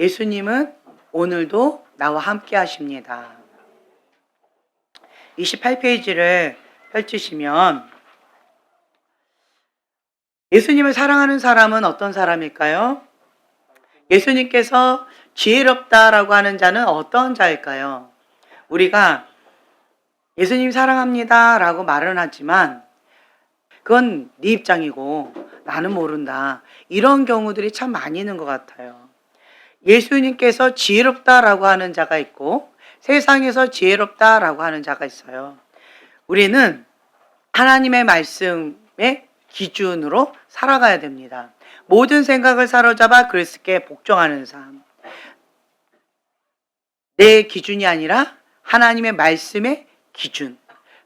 예수님은 오늘도 나와 함께 하십니다. 28페이지를 펼치시면 예수님을 사랑하는 사람은 어떤 사람일까요? 예수님께서 지혜롭다라고 하는 자는 어떤 자일까요? 우리가 예수님 사랑합니다 라고 말은 하지만 그건 네 입장이고 나는 모른다. 이런 경우들이 참 많이 있는 것 같아요. 예수님께서 지혜롭다라고 하는 자가 있고 세상에서 지혜롭다라고 하는 자가 있어요. 우리는 하나님의 말씀의 기준으로 살아가야 됩니다. 모든 생각을 사로잡아 그리스도께 복종하는 삶. 내 기준이 아니라 하나님의 말씀의 기준.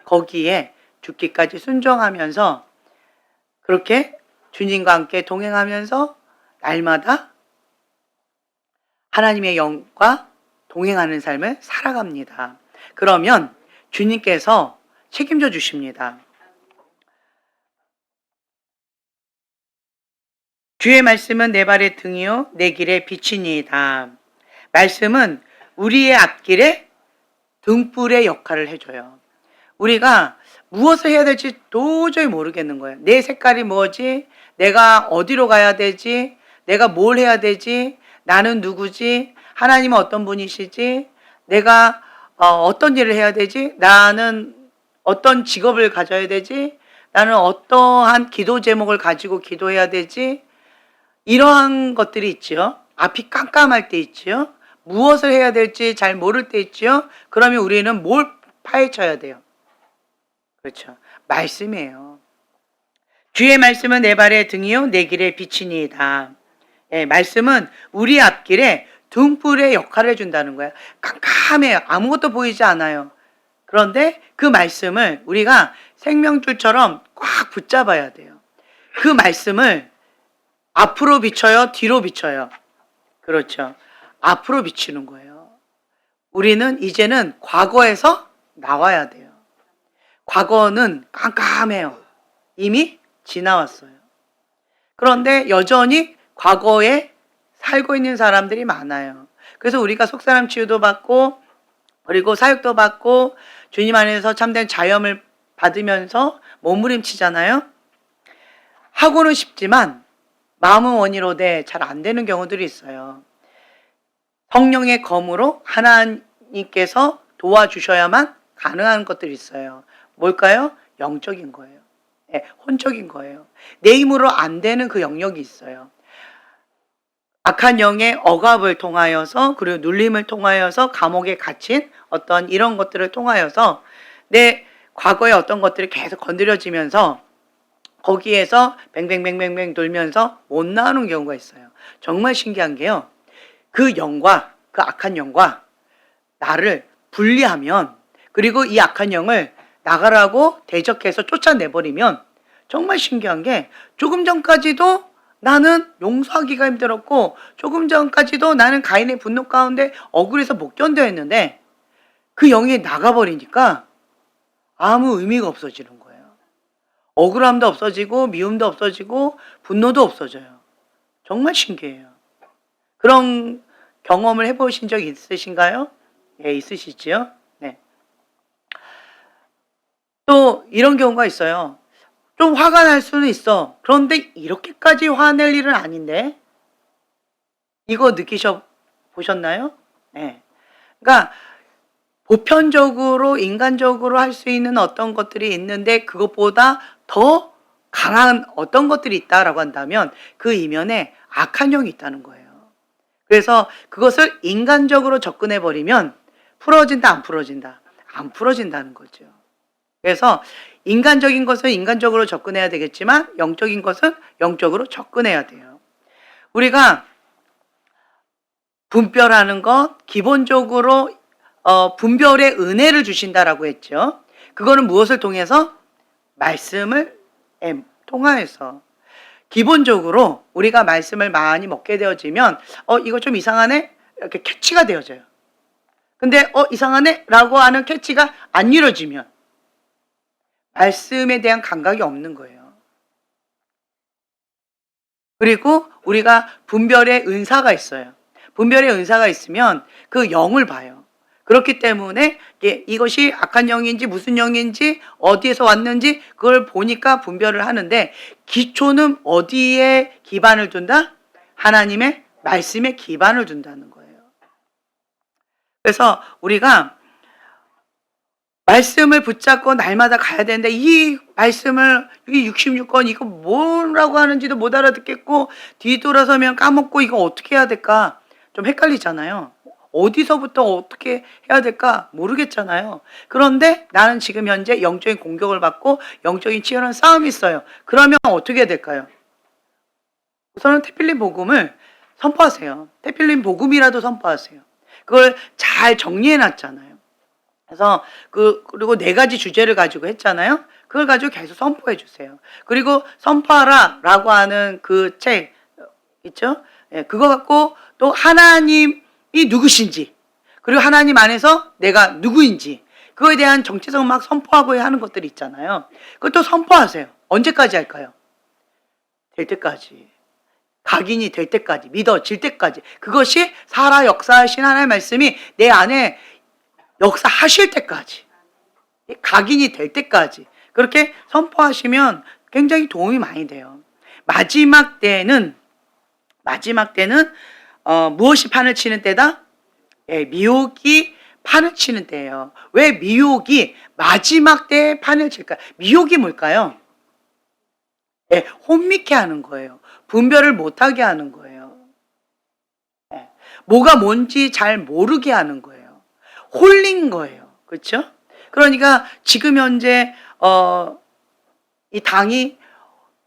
거기에 죽기까지 순종하면서 그렇게 주님과 함께 동행하면서 날마다 하나님의 영과 동행하는 삶을 살아갑니다. 그러면 주님께서 책임져 주십니다. 주의 말씀은 내 발의 등이요 내 길의 빛이니이다. 말씀은 우리의 앞길에 등불의 역할을 해줘요. 우리가 무엇을 해야 될지 도저히 모르겠는 거예요. 내 색깔이 뭐지? 내가 어디로 가야 되지? 내가 뭘 해야 되지? 나는 누구지? 하나님은 어떤 분이시지? 내가 어떤 일을 해야 되지? 나는 어떤 직업을 가져야 되지? 나는 어떠한 기도 제목을 가지고 기도해야 되지? 이러한 것들이 있죠. 앞이 깜깜할 때 있죠. 무엇을 해야 될지 잘 모를 때 있죠. 그러면 우리는 뭘 파헤쳐야 돼요? 그렇죠. 말씀이에요. 주의 말씀은 내 발의 등이요 내 길의 빛이니이다. 예, 말씀은 우리 앞길에 등불의 역할을 해준다는 거예요. 깜깜해요. 아무것도 보이지 않아요. 그런데 그 말씀을 우리가 생명줄처럼 꽉 붙잡아야 돼요. 그 말씀을 앞으로 비춰요? 뒤로 비춰요? 그렇죠. 앞으로 비치는 거예요. 우리는 이제는 과거에서 나와야 돼요. 과거는 깜깜해요. 이미 지나왔어요. 그런데 여전히 과거에 살고 있는 사람들이 많아요. 그래서 우리가 속사람 치유도 받고 그리고 사역도 받고 주님 안에서 참된 자염을 받으면서 몸부림치잖아요. 하고는 싶지만 마음은 원이로되 잘 안 되는 경우들이 있어요. 성령의 검으로 하나님께서 도와주셔야만 가능한 것들이 있어요. 뭘까요? 영적인 거예요. 네, 혼적인 거예요. 내 힘으로 안 되는 그 영역이 있어요. 악한 영의 억압을 통하여서 그리고 눌림을 통하여서 감옥에 갇힌 어떤 이런 것들을 통하여서 내 과거의 어떤 것들이 계속 건드려지면서 거기에서 뱅뱅뱅뱅뱅 돌면서 못 나오는 경우가 있어요. 정말 신기한 게요. 그 영과 그 악한 영과 나를 분리하면 그리고 이 악한 영을 나가라고 대적해서 쫓아내버리면 정말 신기한 게 조금 전까지도 나는 용서하기가 힘들었고 조금 전까지도 나는 가인의 분노 가운데 억울해서 못 견뎌 했는데 그 영이 나가버리니까 아무 의미가 없어지는 거예요. 억울함도 없어지고 미움도 없어지고 분노도 없어져요. 정말 신기해요. 그런 경험을 해보신 적 있으신가요? 네, 있으시지요? 네. 또 이런 경우가 있어요. 좀 화가 날 수는 있어. 그런데 이렇게까지 화낼 일은 아닌데? 이거 보셨나요? 네. 그러니까 보편적으로 인간적으로 할 수 있는 어떤 것들이 있는데 그것보다 더 강한 어떤 것들이 있다라고 한다면 그 이면에 악한 영이 있다는 거예요. 그래서 그것을 인간적으로 접근해 버리면 풀어진다 안 풀어진다? 안 풀어진다는 거죠. 그래서 인간적인 것은 인간적으로 접근해야 되겠지만 영적인 것은 영적으로 접근해야 돼요. 우리가 분별하는 것 기본적으로 분별의 은혜를 주신다라고 했죠. 그거는 무엇을 통해서? 말씀을 통하여서. 기본적으로 우리가 말씀을 많이 먹게 되어지면 이거 좀 이상하네? 이렇게 캐치가 되어져요. 근데 이상하네? 라고 하는 캐치가 안 이루어지면 말씀에 대한 감각이 없는 거예요. 그리고 우리가 분별의 은사가 있어요. 분별의 은사가 있으면 그 영을 봐요. 그렇기 때문에 이것이 악한 영인지 무슨 영인지 어디에서 왔는지 그걸 보니까 분별을 하는데, 기초는 어디에 기반을 둔다? 하나님의 말씀에 기반을 둔다는 거예요. 그래서 우리가 말씀을 붙잡고 날마다 가야 되는데, 이 말씀을, 이 66권 이거 뭐라고 하는지도 못 알아듣겠고, 뒤돌아서면 까먹고 이거 어떻게 해야 될까 좀 헷갈리잖아요. 어디서부터 어떻게 해야 될까 모르겠잖아요. 그런데 나는 지금 현재 영적인 공격을 받고 영적인 치열한 싸움이 있어요. 그러면 어떻게 해야 될까요? 우선은 태필린 복음을 선포하세요. 태필린 복음이라도 선포하세요. 그걸 잘 정리해 놨잖아요. 그래서 그리고 4가지 주제를 가지고 했잖아요. 그걸 가지고 계속 선포해 주세요. 그리고 선포하라라고 하는 그 책 있죠? 예, 그거 갖고 또 하나님이 누구신지, 그리고 하나님 안에서 내가 누구인지, 그거에 대한 정체성 막 선포하고 하는 것들이 있잖아요. 그것도 선포하세요. 언제까지 할까요? 될 때까지. 각인이 될 때까지, 믿어질 때까지. 그것이 살아 역사하신 하나님의 말씀이 내 안에 역사하실 때까지, 각인이 될 때까지 그렇게 선포하시면 굉장히 도움이 많이 돼요. 마지막 때는 무엇이 판을 치는 때다? 예, 미혹이 판을 치는 때예요. 왜 미혹이 마지막 때에 판을 칠까요? 미혹이 뭘까요? 예, 혼미케 하는 거예요. 분별을 못하게 하는 거예요. 예, 뭐가 뭔지 잘 모르게 하는 거예요. 홀린 거예요. 그렇죠? 그러니까 지금 현재 이 당이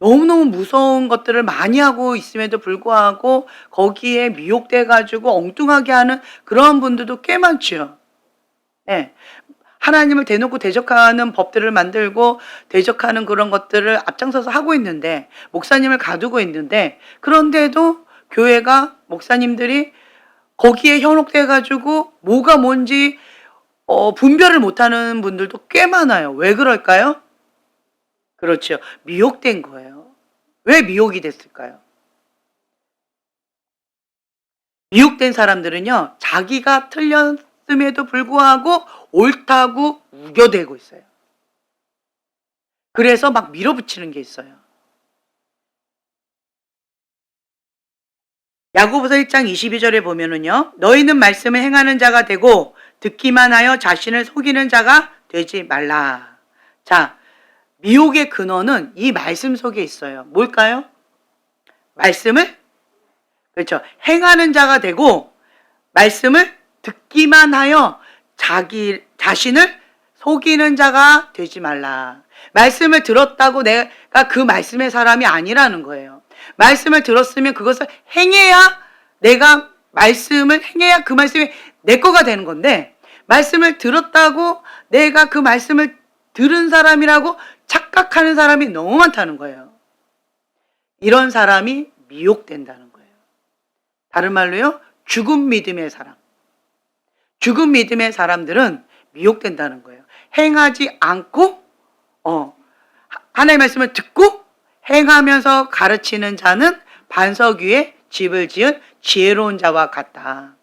너무너무 무서운 것들을 많이 하고 있음에도 불구하고 거기에 미혹돼 가지고 엉뚱하게 하는 그런 분들도 꽤 많죠. 네. 하나님을 대놓고 대적하는 법들을 만들고 대적하는 그런 것들을 앞장서서 하고 있는데, 목사님을 가두고 있는데, 그런데도 교회가, 목사님들이 거기에 현혹돼 가지고 뭐가 뭔지 분별을 못하는 분들도 꽤 많아요. 왜 그럴까요? 그렇죠. 미혹된 거예요. 왜 미혹이 됐을까요? 미혹된 사람들은요, 자기가 틀렸음에도 불구하고 옳다고 우겨대고 있어요. 그래서 막 밀어붙이는 게 있어요. 야고보서 1장 22절에 보면은요, 너희는 말씀을 행하는 자가 되고 듣기만 하여 자신을 속이는 자가 되지 말라. 자, 미혹의 근원은 이 말씀 속에 있어요. 뭘까요? 말씀을, 그렇죠, 행하는 자가 되고 말씀을 듣기만 하여 자신을 속이는 자가 되지 말라. 말씀을 들었다고 내가 그 말씀의 사람이 아니라는 거예요. 말씀을 들었으면 그것을 행해야, 내가 말씀을 행해야 그 말씀이 내 거가 되는 건데, 말씀을 들었다고 내가 그 말씀을 들은 사람이라고 착각하는 사람이 너무 많다는 거예요. 이런 사람이 미혹된다는 거예요. 다른 말로요, 죽은 믿음의 사람. 죽은 믿음의 사람들은 미혹된다는 거예요. 행하지 않고 하나님의 말씀을 듣고 행하면서 가르치는 자는 반석 위에 집을 지은 지혜로운 자와 같다.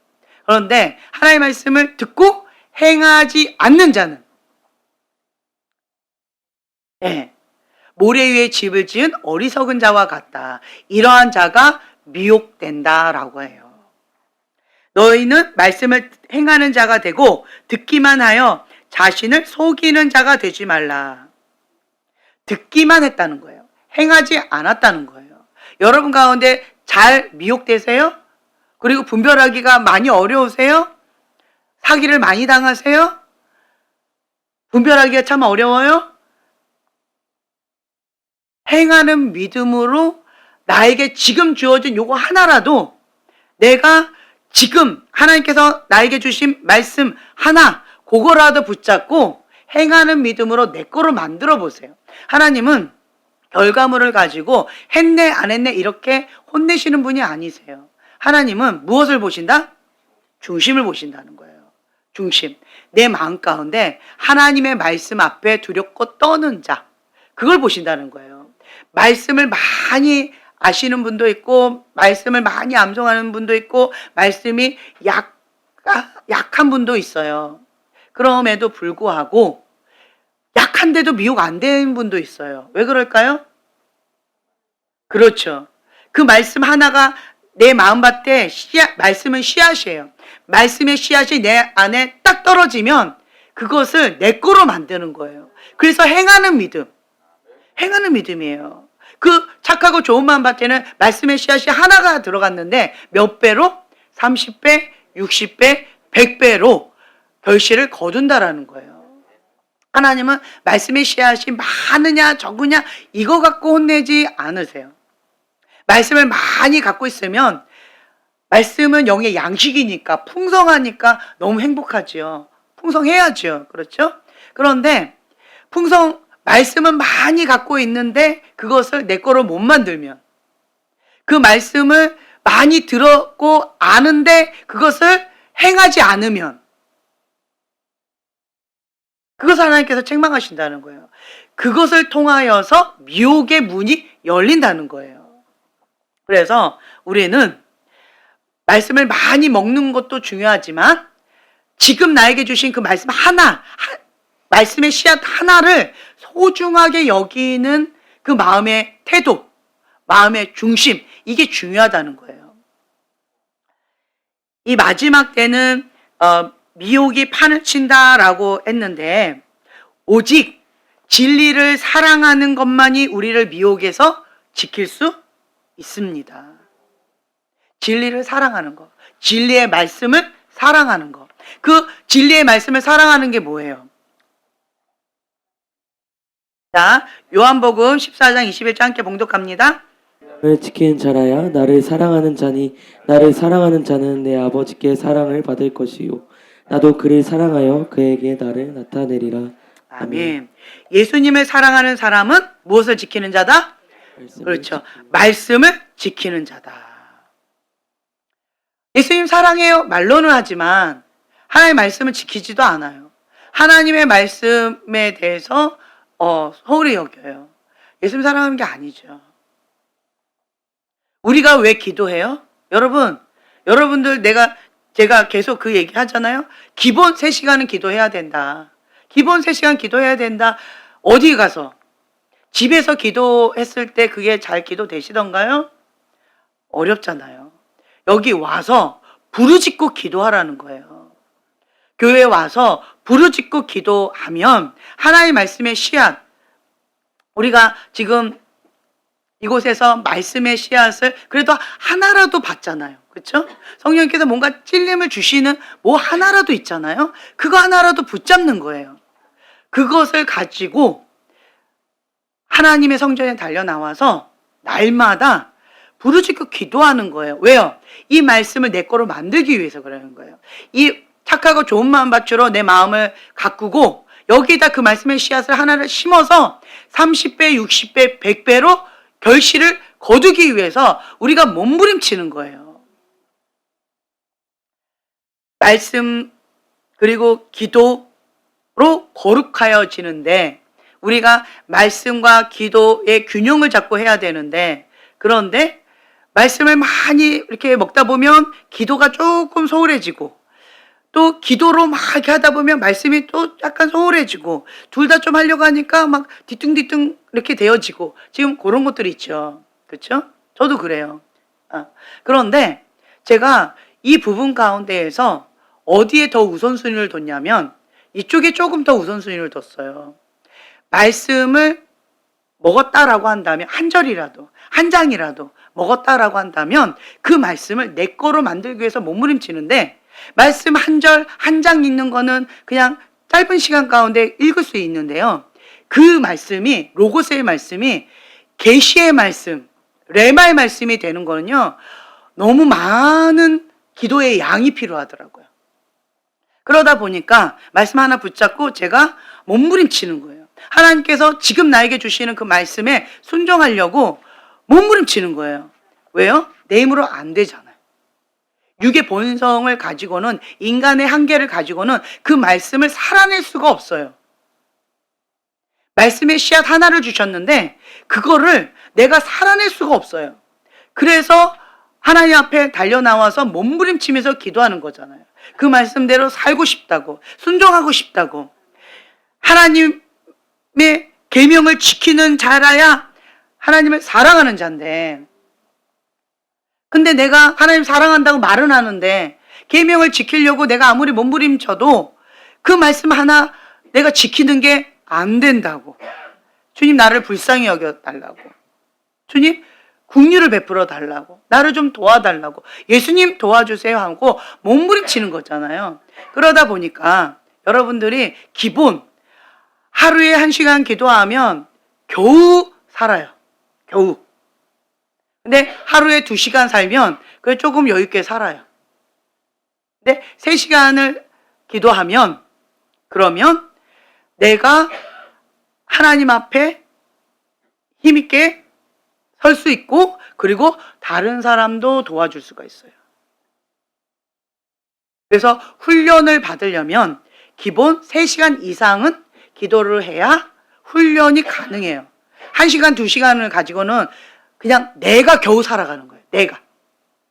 그런데 하나님의 말씀을 듣고 행하지 않는 자는, 네, 모래 위에 집을 지은 어리석은 자와 같다. 이러한 자가 미혹된다라고 해요. 너희는 말씀을 행하는 자가 되고 듣기만 하여 자신을 속이는 자가 되지 말라. 듣기만 했다는 거예요. 행하지 않았다는 거예요. 여러분 가운데 잘 미혹되세요? 그리고 분별하기가 많이 어려우세요? 사기를 많이 당하세요? 분별하기가 참 어려워요? 행하는 믿음으로 나에게 지금 주어진 요거 하나라도, 내가 지금 하나님께서 나에게 주신 말씀 하나, 그거라도 붙잡고 행하는 믿음으로 내 거로 만들어 보세요. 하나님은 결과물을 가지고 했네 안 했네 이렇게 혼내시는 분이 아니세요. 하나님은 무엇을 보신다? 중심을 보신다는 거예요. 중심. 내 마음 가운데 하나님의 말씀 앞에 두렵고 떠는 자, 그걸 보신다는 거예요. 말씀을 많이 아시는 분도 있고 말씀을 많이 암송하는 분도 있고 말씀이 약한 분도 있어요. 그럼에도 불구하고 약한데도 미혹 안 되는 분도 있어요. 왜 그럴까요? 그렇죠. 그 말씀 하나가 내 마음밭에 말씀은 씨앗이에요. 말씀의 씨앗이 내 안에 딱 떨어지면 그것을 내 거로 만드는 거예요. 그래서 행하는 믿음이에요. 그 착하고 좋은 마음밭에는 말씀의 씨앗이 하나가 들어갔는데 몇 배로? 30배, 60배, 100배로 결실을 거둔다라는 거예요. 하나님은 말씀의 씨앗이 많으냐 적으냐 이거 갖고 혼내지 않으세요. 말씀을 많이 갖고 있으면 말씀은 영의 양식이니까 풍성하니까 너무 행복하지요. 풍성해야죠. 그렇죠? 그런데 말씀은 많이 갖고 있는데 그것을 내 거로 못 만들면 그 말씀을 많이 들었고 아는데 그것을 행하지 않으면 그것을 하나님께서 책망하신다는 거예요. 그것을 통하여서 미혹의 문이 열린다는 거예요. 그래서 우리는 말씀을 많이 먹는 것도 중요하지만 지금 나에게 주신 그 말씀 말씀의 씨앗 하나를 소중하게 여기는 그 마음의 태도, 마음의 중심, 이게 중요하다는 거예요. 이 마지막 때는 미혹이 판을 친다라고 했는데 오직 진리를 사랑하는 것만이 우리를 미혹에서 지킬 수 있습니다. 진리를 사랑하는 것, 진리의 말씀을 사랑하는 것. 그 진리의 말씀을 사랑하는 게 뭐예요? 자, 요한복음 14장 21절 함께 봉독합니다. 나를 지키는 자라야 나를 사랑하는 자니 나를 사랑하는 자는 내 아버지께 사랑을 받을 것이요 나도 그를 사랑하여 그에게 나를 나타내리라. 아멘. 예수님을 사랑하는 사람은 무엇을 지키는 자다? 그렇죠. 말씀을 지키는 자다. 예수님 사랑해요. 말로는 하지만 하나님의 말씀을 지키지도 않아요. 하나님의 말씀에 대해서 소홀히 여겨요. 예수님 사랑하는 게 아니죠. 우리가 왜 기도해요? 여러분들 제가 계속 그 얘기 하잖아요. 기본 3시간은 기도해야 된다. 기본 3시간 기도해야 된다. 어디 가서? 집에서 기도했을 때 그게 잘 기도되시던가요? 어렵잖아요. 여기 와서 부르짖고 기도하라는 거예요. 교회에 와서 부르짖고 기도하면 하나님의 말씀의 씨앗, 우리가 지금 이곳에서 말씀의 씨앗을 그래도 하나라도 받잖아요. 그렇죠? 성령님께서 뭔가 찔림을 주시는 뭐 하나라도 있잖아요. 그거 하나라도 붙잡는 거예요. 그것을 가지고 하나님의 성전에 달려나와서 날마다 부르짖고 기도하는 거예요. 왜요? 이 말씀을 내 거로 만들기 위해서 그러는 거예요. 이 착하고 좋은 마음밭으로 내 마음을 가꾸고 여기다 그 말씀의 씨앗을 하나를 심어서 30배, 60배, 100배로 결실을 거두기 위해서 우리가 몸부림치는 거예요. 말씀 그리고 기도로 거룩하여지는데 우리가 말씀과 기도의 균형을 잡고 해야 되는데 그런데 말씀을 많이 이렇게 먹다 보면 기도가 조금 소홀해지고 또 기도로 막 이렇게 하다 보면 말씀이 또 약간 소홀해지고 둘 다 좀 하려고 하니까 막 뒤뚱뒤뚱 이렇게 되어지고 지금 그런 것들이 있죠. 그렇죠? 저도 그래요. 그런데 제가 이 부분 가운데에서 어디에 더 우선순위를 뒀냐면 이쪽에 조금 더 우선순위를 뒀어요. 말씀을 먹었다라고 한다면 한 절이라도 한 장이라도 먹었다라고 한다면 그 말씀을 내 거로 만들기 위해서 몸부림치는데 말씀 한 절, 한 장 읽는 거는 그냥 짧은 시간 가운데 읽을 수 있는데요. 그 말씀이, 로고스의 말씀이 계시의 말씀, 레마의 말씀이 되는 거는요. 너무 많은 기도의 양이 필요하더라고요. 그러다 보니까 말씀 하나 붙잡고 제가 몸부림치는 거예요. 하나님께서 지금 나에게 주시는 그 말씀에 순종하려고 몸부림치는 거예요. 왜요? 내 힘으로 안 되잖아요. 육의 본성을 가지고는 인간의 한계를 가지고는 그 말씀을 살아낼 수가 없어요. 말씀의 씨앗 하나를 주셨는데 그거를 내가 살아낼 수가 없어요. 그래서 하나님 앞에 달려나와서 몸부림치면서 기도하는 거잖아요. 그 말씀대로 살고 싶다고, 순종하고 싶다고. 하나님의 계명을 지키는 자라야 하나님을 사랑하는 자인데, 근데 내가 하나님 사랑한다고 말은 하는데 계명을 지키려고 내가 아무리 몸부림쳐도 그 말씀 하나 내가 지키는 게 안 된다고. 주님, 나를 불쌍히 여겨달라고. 주님, 긍휼을 베풀어 달라고. 나를 좀 도와달라고. 예수님 도와주세요 하고 몸부림치는 거잖아요. 그러다 보니까 여러분들이 기본 하루에 1시간 기도하면 겨우 살아요. 겨우. 근데 하루에 2시간 살면 그게 조금 여유 있게 살아요. 근데 3시간을 기도하면 그러면 내가 하나님 앞에 힘있게 설 수 있고, 그리고 다른 사람도 도와줄 수가 있어요. 그래서 훈련을 받으려면 기본 3시간 이상은 기도를 해야 훈련이 가능해요. 1시간, 2시간을 가지고는 그냥 내가 겨우 살아가는 거예요.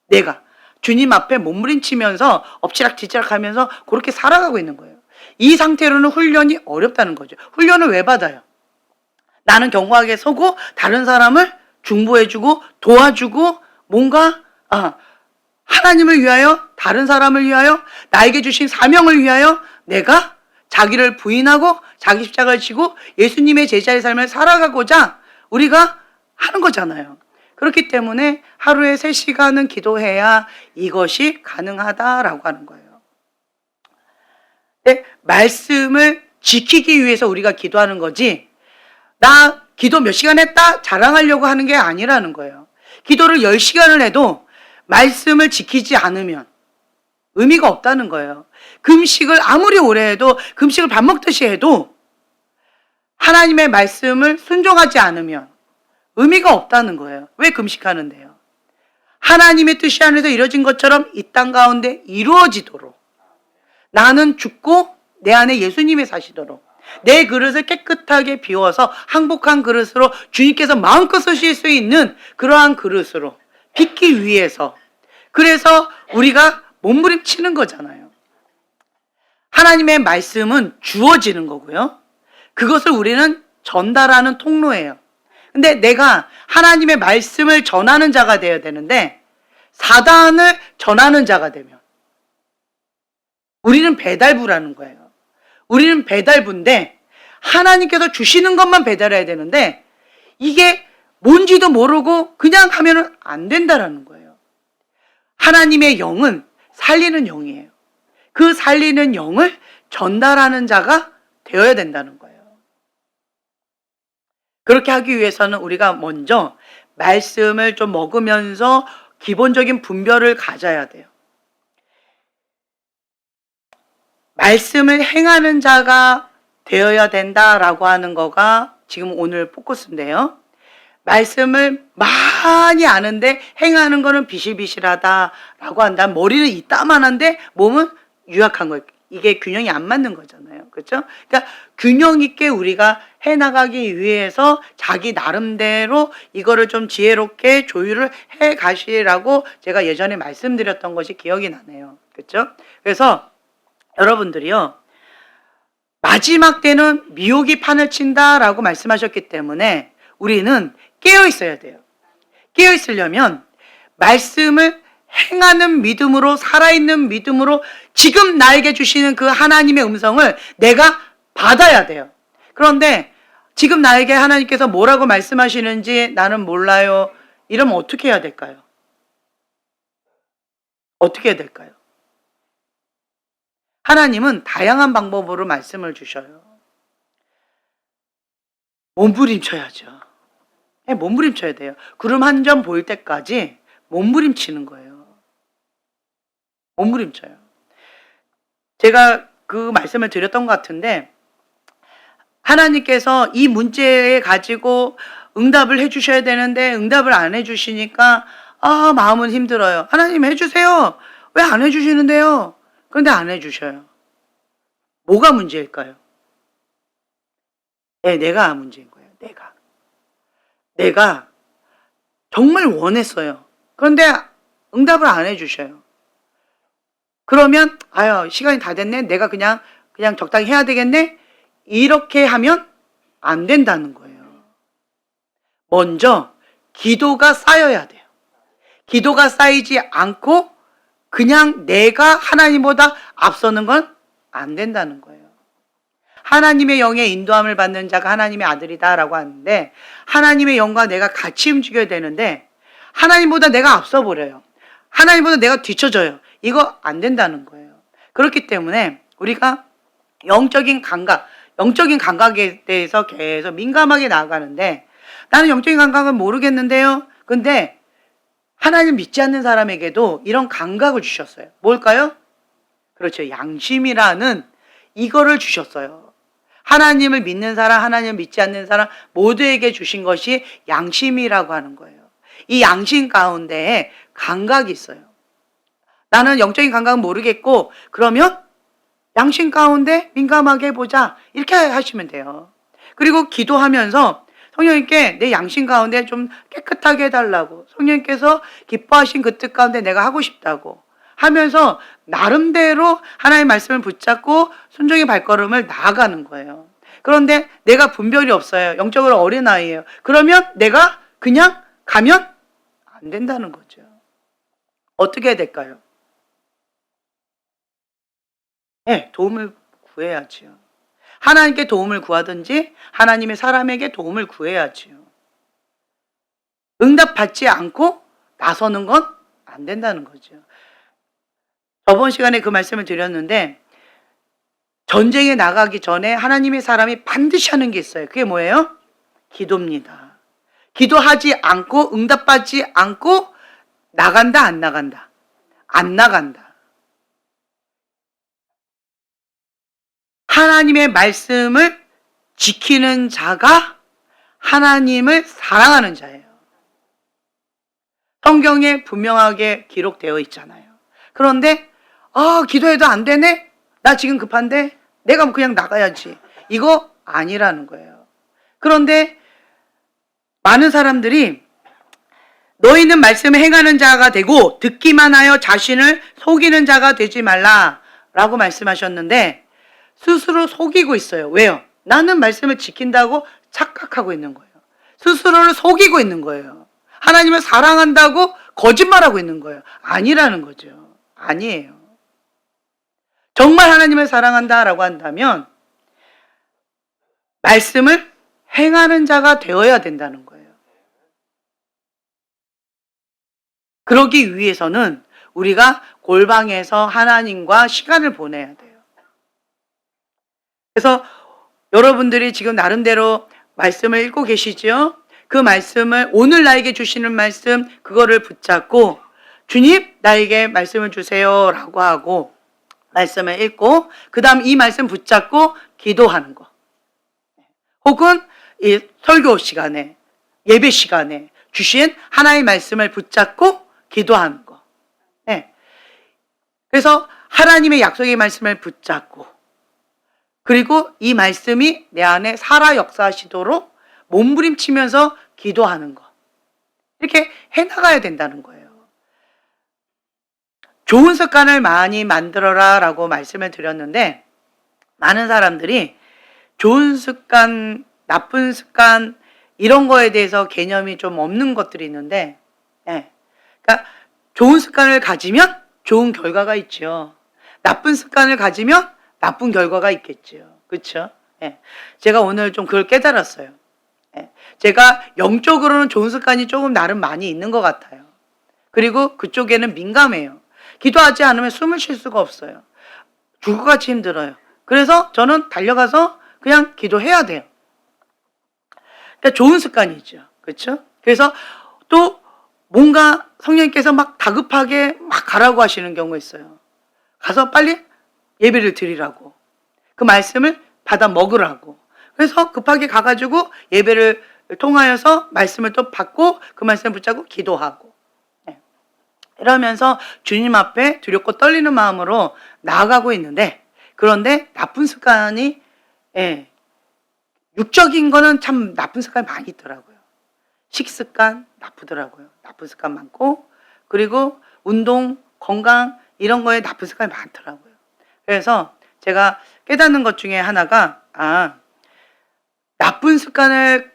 내가. 주님 앞에 몸부림치면서 엎치락뒤치락 하면서 그렇게 살아가고 있는 거예요. 이 상태로는 훈련이 어렵다는 거죠. 훈련을 왜 받아요? 나는 견고하게 서고 다른 사람을 중보해주고 도와주고 뭔가 하나님을 위하여, 다른 사람을 위하여, 나에게 주신 사명을 위하여 내가 자기를 부인하고 자기 십자가를 지고 예수님의 제자의 삶을 살아가고자 우리가 하는 거잖아요. 그렇기 때문에 하루에 3시간은 기도해야 이것이 가능하다라고 하는 거예요. 네, 말씀을 지키기 위해서 우리가 기도하는 거지, 나 기도 몇 시간 했다 자랑하려고 하는 게 아니라는 거예요. 기도를 10시간을 해도 말씀을 지키지 않으면 의미가 없다는 거예요. 금식을 아무리 오래 해도, 금식을 밥 먹듯이 해도 하나님의 말씀을 순종하지 않으면 의미가 없다는 거예요. 왜 금식하는데요? 하나님의 뜻이 안에서 이루어진 것처럼 이 땅 가운데 이루어지도록, 나는 죽고 내 안에 예수님이 사시도록, 내 그릇을 깨끗하게 비워서 항복한 그릇으로 주님께서 마음껏 쓰실 수 있는 그러한 그릇으로 빚기 위해서, 그래서 우리가 몸부림치는 거잖아요. 하나님의 말씀은 주어지는 거고요. 그것을 우리는 전달하는 통로예요. 근데 내가 하나님의 말씀을 전하는 자가 되어야 되는데 사단을 전하는 자가 되면 우리는 배달부라는 거예요. 우리는 배달부인데 하나님께서 주시는 것만 배달해야 되는데 이게 뭔지도 모르고 그냥 하면 안 된다라는 거예요. 하나님의 영은 살리는 영이에요. 그 살리는 영을 전달하는 자가 되어야 된다는 거예요. 그렇게 하기 위해서는 우리가 먼저 말씀을 좀 먹으면서 기본적인 분별을 가져야 돼요. 말씀을 행하는 자가 되어야 된다라고 하는 거가 지금 오늘 포커스인데요. 말씀을 많이 아는데 행하는 거는 비실비실하다라고 한다면 머리는 이따만한데 몸은 유약한 거예요. 이게 균형이 안 맞는 거잖아요. 그렇죠? 그러니까 균형 있게 우리가 해나가기 위해서 자기 나름대로 이거를 좀 지혜롭게 조율을 해 가시라고 제가 예전에 말씀드렸던 것이 기억이 나네요. 그렇죠? 그래서 여러분들이요, 마지막 때는 미혹이 판을 친다라고 말씀하셨기 때문에 우리는 깨어 있어야 돼요. 깨어 있으려면 말씀을 행하는 믿음으로, 살아있는 믿음으로 지금 나에게 주시는 그 하나님의 음성을 내가 받아야 돼요. 그런데 지금 나에게 하나님께서 뭐라고 말씀하시는지 나는 몰라요. 이러면 어떻게 해야 될까요? 어떻게 해야 될까요? 하나님은 다양한 방법으로 말씀을 주셔요. 몸부림쳐야죠. 몸부림쳐야 돼요. 구름 한 점 보일 때까지 몸부림치는 거예요. 몸부림쳐요. 제가 그 말씀을 드렸던 것 같은데 하나님께서 이 문제에 가지고 응답을 해주셔야 되는데 응답을 안 해주시니까 마음은 힘들어요. 하나님 해주세요. 왜 안 해주시는데요? 그런데 안 해주셔요. 뭐가 문제일까요? 내가 문제인 거예요. 내가 정말 원했어요. 그런데 응답을 안 해주셔요. 그러면 아유 시간이 다 됐네. 내가 그냥 적당히 해야 되겠네. 이렇게 하면 안 된다는 거예요. 먼저 기도가 쌓여야 돼요. 기도가 쌓이지 않고 그냥 내가 하나님보다 앞서는 건 안 된다는 거예요. 하나님의 영의 인도함을 받는 자가 하나님의 아들이다라고 하는데 하나님의 영과 내가 같이 움직여야 되는데 하나님보다 내가 앞서 버려요. 하나님보다 내가 뒤쳐져요. 이거 안 된다는 거예요. 그렇기 때문에 우리가 영적인 감각에 대해서 계속 민감하게 나아가는데 나는 영적인 감각은 모르겠는데요. 근데 하나님 믿지 않는 사람에게도 이런 감각을 주셨어요. 뭘까요? 그렇죠. 양심이라는 이거를 주셨어요. 하나님을 믿는 사람, 하나님을 믿지 않는 사람 모두에게 주신 것이 양심이라고 하는 거예요. 이 양심 가운데에 감각이 있어요. 나는 영적인 감각은 모르겠고 그러면 양심 가운데 민감하게 보자 이렇게 하시면 돼요. 그리고 기도하면서 성령님께 내 양심 가운데 좀 깨끗하게 해달라고 성령님께서 기뻐하신 그 뜻 가운데 내가 하고 싶다고 하면서 나름대로 하나님의 말씀을 붙잡고 순종의 발걸음을 나아가는 거예요. 그런데 내가 분별이 없어요. 영적으로 어린아이예요. 그러면 내가 그냥 가면 안 된다는 거죠. 어떻게 해야 될까요? 네, 도움을 구해야지요. 하나님께 도움을 구하든지 하나님의 사람에게 도움을 구해야지요. 응답받지 않고 나서는 건 안 된다는 거죠. 저번 시간에 그 말씀을 드렸는데 전쟁에 나가기 전에 하나님의 사람이 반드시 하는 게 있어요. 그게 뭐예요? 기도입니다. 기도하지 않고 응답받지 않고 나간다 안 나간다? 안 나간다. 하나님의 말씀을 지키는 자가 하나님을 사랑하는 자예요. 성경에 분명하게 기록되어 있잖아요. 그런데 기도해도 안 되네? 나 지금 급한데? 내가 그냥 나가야지. 이거 아니라는 거예요. 그런데 많은 사람들이 너희는 말씀을 행하는 자가 되고 듣기만 하여 자신을 속이는 자가 되지 말라라고 말씀하셨는데 스스로 속이고 있어요. 왜요? 나는 말씀을 지킨다고 착각하고 있는 거예요. 스스로를 속이고 있는 거예요. 하나님을 사랑한다고 거짓말하고 있는 거예요. 아니라는 거죠. 아니에요. 정말 하나님을 사랑한다라고 한다면 말씀을 행하는 자가 되어야 된다는 거예요. 그러기 위해서는 우리가 골방에서 하나님과 시간을 보내야 돼요. 그래서 여러분들이 지금 나름대로 말씀을 읽고 계시죠? 그 말씀을 오늘 나에게 주시는 말씀 그거를 붙잡고 주님 나에게 말씀을 주세요 라고 하고 말씀을 읽고 그 다음 이 말씀 붙잡고 기도하는 거 혹은 이 설교 시간에 예배 시간에 주신 하나의 말씀을 붙잡고 기도하는 거 네. 그래서 하나님의 약속의 말씀을 붙잡고 그리고 이 말씀이 내 안에 살아 역사하시도록 몸부림치면서 기도하는 거. 이렇게 해나가야 된다는 거예요. 좋은 습관을 많이 만들어라 라고 말씀을 드렸는데 많은 사람들이 좋은 습관, 나쁜 습관 이런 거에 대해서 개념이 좀 없는 것들이 있는데 그러니까 좋은 습관을 가지면 좋은 결과가 있죠. 나쁜 습관을 가지면 나쁜 결과가 있겠죠. 그렇죠? 제가 오늘 좀 그걸 깨달았어요. 제가 영적으로는 좋은 습관이 조금 나름 많이 있는 것 같아요. 그리고 그쪽에는 민감해요. 기도하지 않으면 숨을 쉴 수가 없어요. 죽을같이 힘들어요. 그래서 저는 달려가서 그냥 기도해야 돼요. 그러니까 좋은 습관이죠. 그렇죠? 그래서 또 뭔가 성령님께서 막 다급하게 막 가라고 하시는 경우가 있어요. 가서 빨리 예배를 드리라고. 그 말씀을 받아 먹으라고. 그래서 급하게 가가지고 예배를 통하여서 말씀을 또 받고 그 말씀을 붙잡고 기도하고 이러면서 주님 앞에 두렵고 떨리는 마음으로 나아가고 있는데 그런데 나쁜 습관이 육적인 거는 참 나쁜 습관이 많이 있더라고요. 식습관 나쁘더라고요. 나쁜 습관 많고 그리고 운동, 건강 이런 거에 나쁜 습관이 많더라고요. 그래서 제가 깨닫는 것 중에 하나가 나쁜 습관을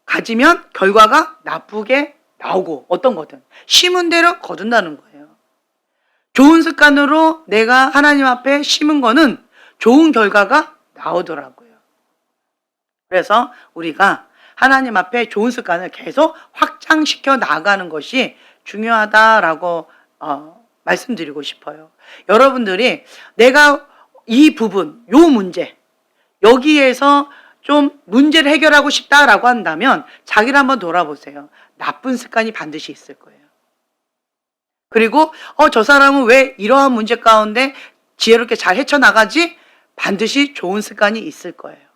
가지면 결과가 나쁘게 나오고 어떤 거든 심은 대로 거둔다는 거예요. 좋은 습관으로 내가 하나님 앞에 심은 거는 좋은 결과가 나오더라고요. 그래서 우리가 하나님 앞에 좋은 습관을 계속 확장시켜 나가는 것이 중요하다라고 말씀드리고 싶어요. 여러분들이 내가 이 부분, 요 문제, 여기에서 좀 문제를 해결하고 싶다라고 한다면 자기를 한번 돌아보세요. 나쁜 습관이 반드시 있을 거예요. 그리고 저 사람은 왜 이러한 문제 가운데 지혜롭게 잘 헤쳐나가지? 반드시 좋은 습관이 있을 거예요.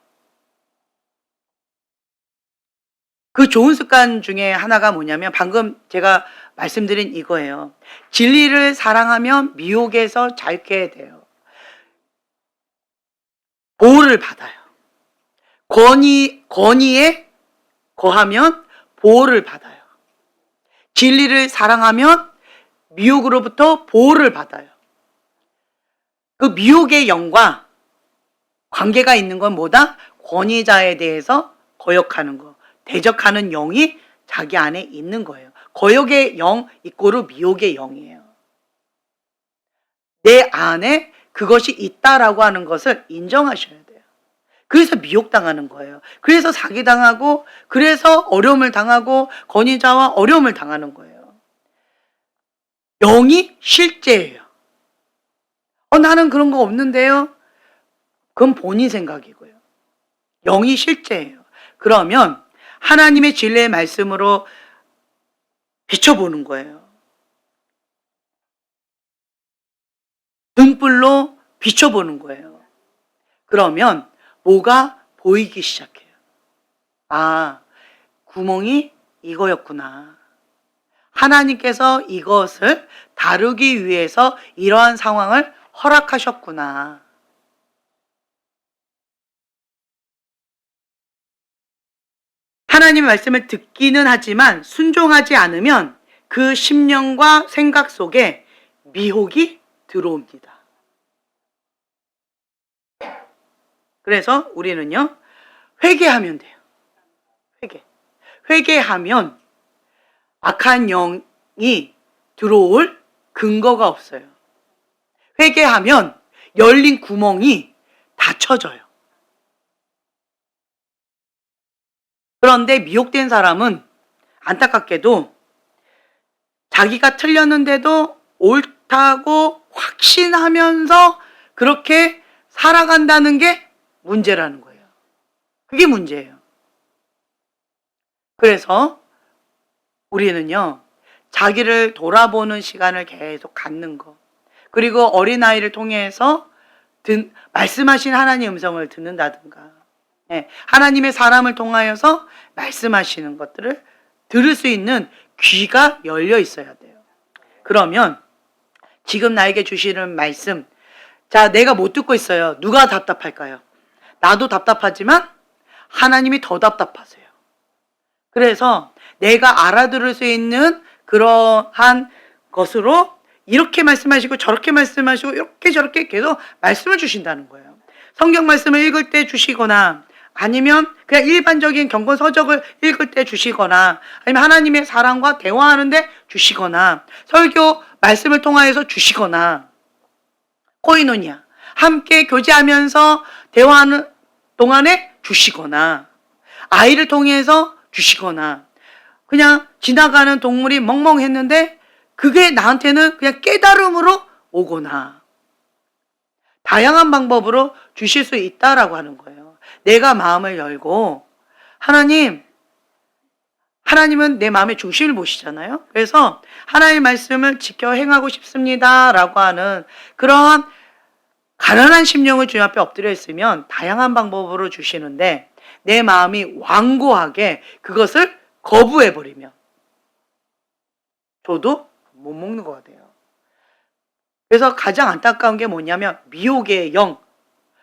그 좋은 습관 중에 하나가 뭐냐면 방금 제가 말씀드린 이거예요. 진리를 사랑하면 미혹에서 자유케 돼요. 보호를 받아요. 권위에 거하면 보호를 받아요. 진리를 사랑하면 미혹으로부터 보호를 받아요. 그 미혹의 영과 관계가 있는 건 뭐다? 권위자에 대해서 거역하는 거. 대적하는 영이 자기 안에 있는 거예요. 거역의 영 이꼬르 미혹의 영이에요. 내 안에 그것이 있다라고 하는 것을 인정하셔야 돼요. 그래서 미혹당하는 거예요. 그래서 사기당하고 그래서 어려움을 당하고 권위자와 어려움을 당하는 거예요. 영이 실제예요. 나는 그런 거 없는데요. 그건 본인 생각이고요. 영이 실제예요. 그러면 하나님의 진리의 말씀으로 비춰보는 거예요. 등불로 비춰보는 거예요. 그러면 뭐가 보이기 시작해요. 구멍이 이거였구나. 하나님께서 이것을 다루기 위해서 이러한 상황을 허락하셨구나. 하나님의 말씀을 듣기는 하지만 순종하지 않으면 그 심령과 생각 속에 미혹이 들어옵니다. 그래서 우리는요, 회개하면 돼요. 회개하면 악한 영이 들어올 근거가 없어요. 회개하면 열린 구멍이 닫혀져요. 그런데 미혹된 사람은 안타깝게도 자기가 틀렸는데도 옳다고 확신하면서 그렇게 살아간다는 게 문제라는 거예요. 그게 문제예요. 그래서 우리는요, 자기를 돌아보는 시간을 계속 갖는 거, 그리고 어린아이를 통해서 말씀하신 하나님의 음성을 듣는다든가, 하나님의 사람을 통하여서 말씀하시는 것들을 들을 수 있는 귀가 열려 있어야 돼요. 그러면 지금 나에게 주시는 말씀, 자, 내가 못 듣고 있어요. 누가 답답할까요? 나도 답답하지만 하나님이 더 답답하세요. 그래서 내가 알아들을 수 있는 그러한 것으로 이렇게 말씀하시고 저렇게 말씀하시고 이렇게 저렇게 계속 말씀을 주신다는 거예요. 성경 말씀을 읽을 때 주시거나 아니면 그냥 일반적인 경건 서적을 읽을 때 주시거나 아니면 하나님의 사랑과 대화하는데 주시거나 설교 말씀을 통하여서 주시거나 코이노니아 함께 교제하면서 대화하는 동안에 주시거나 아이를 통해서 주시거나 그냥 지나가는 동물이 멍멍했는데 그게 나한테는 그냥 깨달음으로 오거나 다양한 방법으로 주실 수 있다라고 하는 거예요. 내가 마음을 열고 하나님은 내 마음의 중심을 보시잖아요. 그래서 하나님의 말씀을 지켜 행하고 싶습니다라고 하는 그러한 가난한 심령을 주님 앞에 엎드려 있으면 다양한 방법으로 주시는데 내 마음이 완고하게 그것을 거부해버리면 저도 못 먹는 것 같아요. 그래서 가장 안타까운 게 뭐냐면 미혹의 영,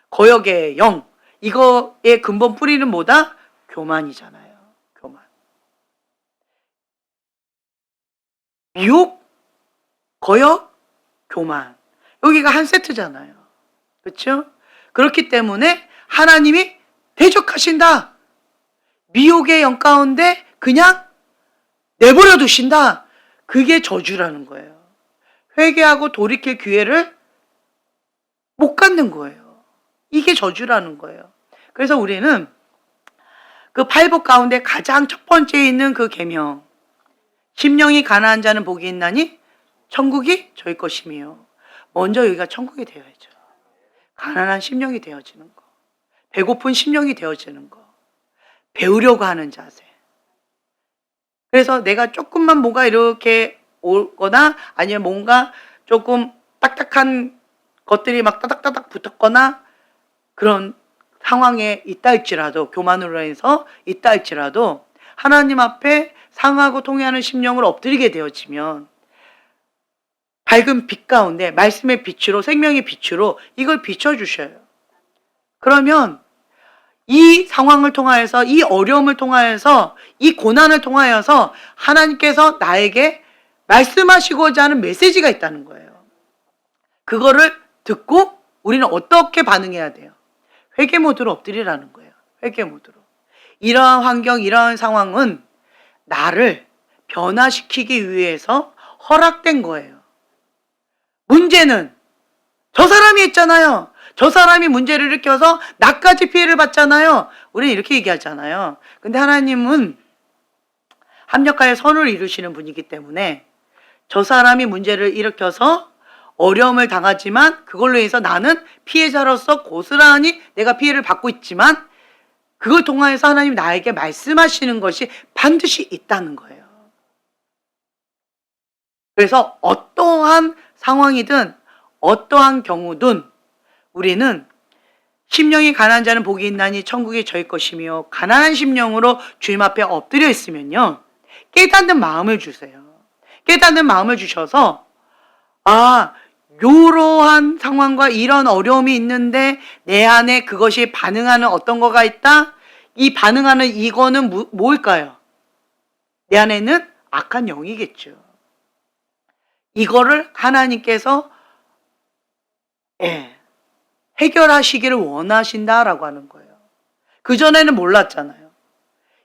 거역의 영, 이거의 근본 뿌리는 뭐다? 교만이잖아요. 교만. 미혹, 거역, 교만. 여기가 한 세트잖아요. 그렇죠? 그렇기 때문에 하나님이 대적하신다. 미혹의 영 가운데 그냥 내버려 두신다. 그게 저주라는 거예요. 회개하고 돌이킬 기회를 못 갖는 거예요. 이게 저주라는 거예요. 그래서 우리는 그 팔복 가운데 가장 첫 번째에 있는 그 계명, 심령이 가난한 자는 복이 있나니 천국이 저희 것이며, 먼저 여기가 천국이 되어야죠. 가난한 심령이 되어지는 거, 배고픈 심령이 되어지는 거, 배우려고 하는 자세. 그래서 내가 조금만 뭔가 이렇게 오거나 아니면 뭔가 조금 딱딱한 것들이 막 따닥따닥 붙었거나 그런 상황에 있다 할지라도, 교만으로 인해서 있다 할지라도 하나님 앞에 상하고 통회하는 심령을 엎드리게 되어지면 밝은 빛 가운데 말씀의 빛으로, 생명의 빛으로 이걸 비춰주셔요. 그러면 이 상황을 통하여서, 이 어려움을 통하여서, 이 고난을 통하여서 하나님께서 나에게 말씀하시고자 하는 메시지가 있다는 거예요. 그거를 듣고 우리는 어떻게 반응해야 돼요? 회개 모드로 엎드리라는 거예요. 회개 모드로. 이러한 환경, 이러한 상황은 나를 변화시키기 위해서 허락된 거예요. 문제는 저 사람이 했잖아요. 저 사람이 문제를 일으켜서 나까지 피해를 받잖아요. 우리는 이렇게 얘기하잖아요. 근데 하나님은 합력하여 선을 이루시는 분이기 때문에 저 사람이 문제를 일으켜서 어려움을 당하지만 그걸로 인해서 나는 피해자로서 고스란히 내가 피해를 받고 있지만 그걸 통하여서 하나님 나에게 말씀하시는 것이 반드시 있다는 거예요. 그래서 어떠한 상황이든 어떠한 경우든 우리는 심령이 가난한 자는 복이 있나니 천국이 저희 것이며, 가난한 심령으로 주님 앞에 엎드려 있으면요, 깨닫는 마음을 주세요. 깨닫는 마음을 주셔서 이러한 상황과 이런 어려움이 있는데 내 안에 그것이 반응하는 어떤 거가 있다. 이 반응하는 이거는 뭘까요? 내 안에는 악한 영이겠죠. 이거를 하나님께서 해결하시기를 원하신다라고 하는 거예요. 그전에는 몰랐잖아요.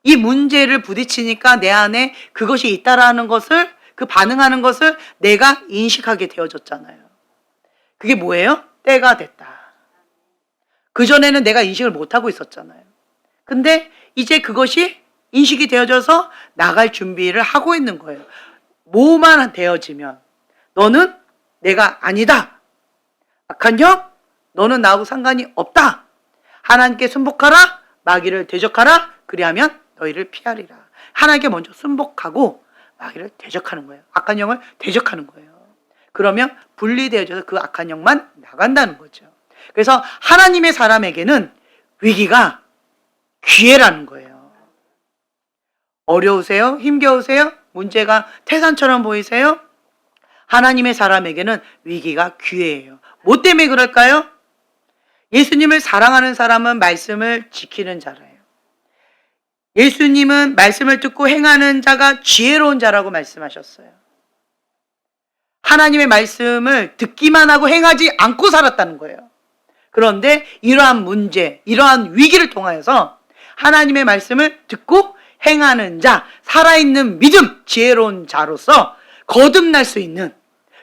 이 문제를 부딪히니까 내 안에 그것이 있다라는 것을, 그 반응하는 것을 내가 인식하게 되어졌잖아요. 그게 뭐예요? 때가 됐다. 그전에는 내가 인식을 못하고 있었잖아요. 근데 이제 그것이 인식이 되어져서 나갈 준비를 하고 있는 거예요. 뭐만 되어지면 너는 내가 아니다. 악한 영, 너는 나하고 상관이 없다. 하나님께 순복하라. 마귀를 대적하라. 그리하면 너희를 피하리라. 하나님께 먼저 순복하고 마귀를 대적하는 거예요. 악한 영을 대적하는 거예요. 그러면 분리되어져서 그 악한 영만 나간다는 거죠. 그래서 하나님의 사람에게는 위기가 기회라는 거예요. 어려우세요? 힘겨우세요? 문제가 태산처럼 보이세요? 하나님의 사람에게는 위기가 기회예요. 뭐 때문에 그럴까요? 예수님을 사랑하는 사람은 말씀을 지키는 자래요. 예수님은 말씀을 듣고 행하는 자가 지혜로운 자라고 말씀하셨어요. 하나님의 말씀을 듣기만 하고 행하지 않고 살았다는 거예요. 그런데 이러한 문제, 이러한 위기를 통하여서 하나님의 말씀을 듣고 행하는 자, 살아있는 믿음, 지혜로운 자로서 거듭날 수 있는,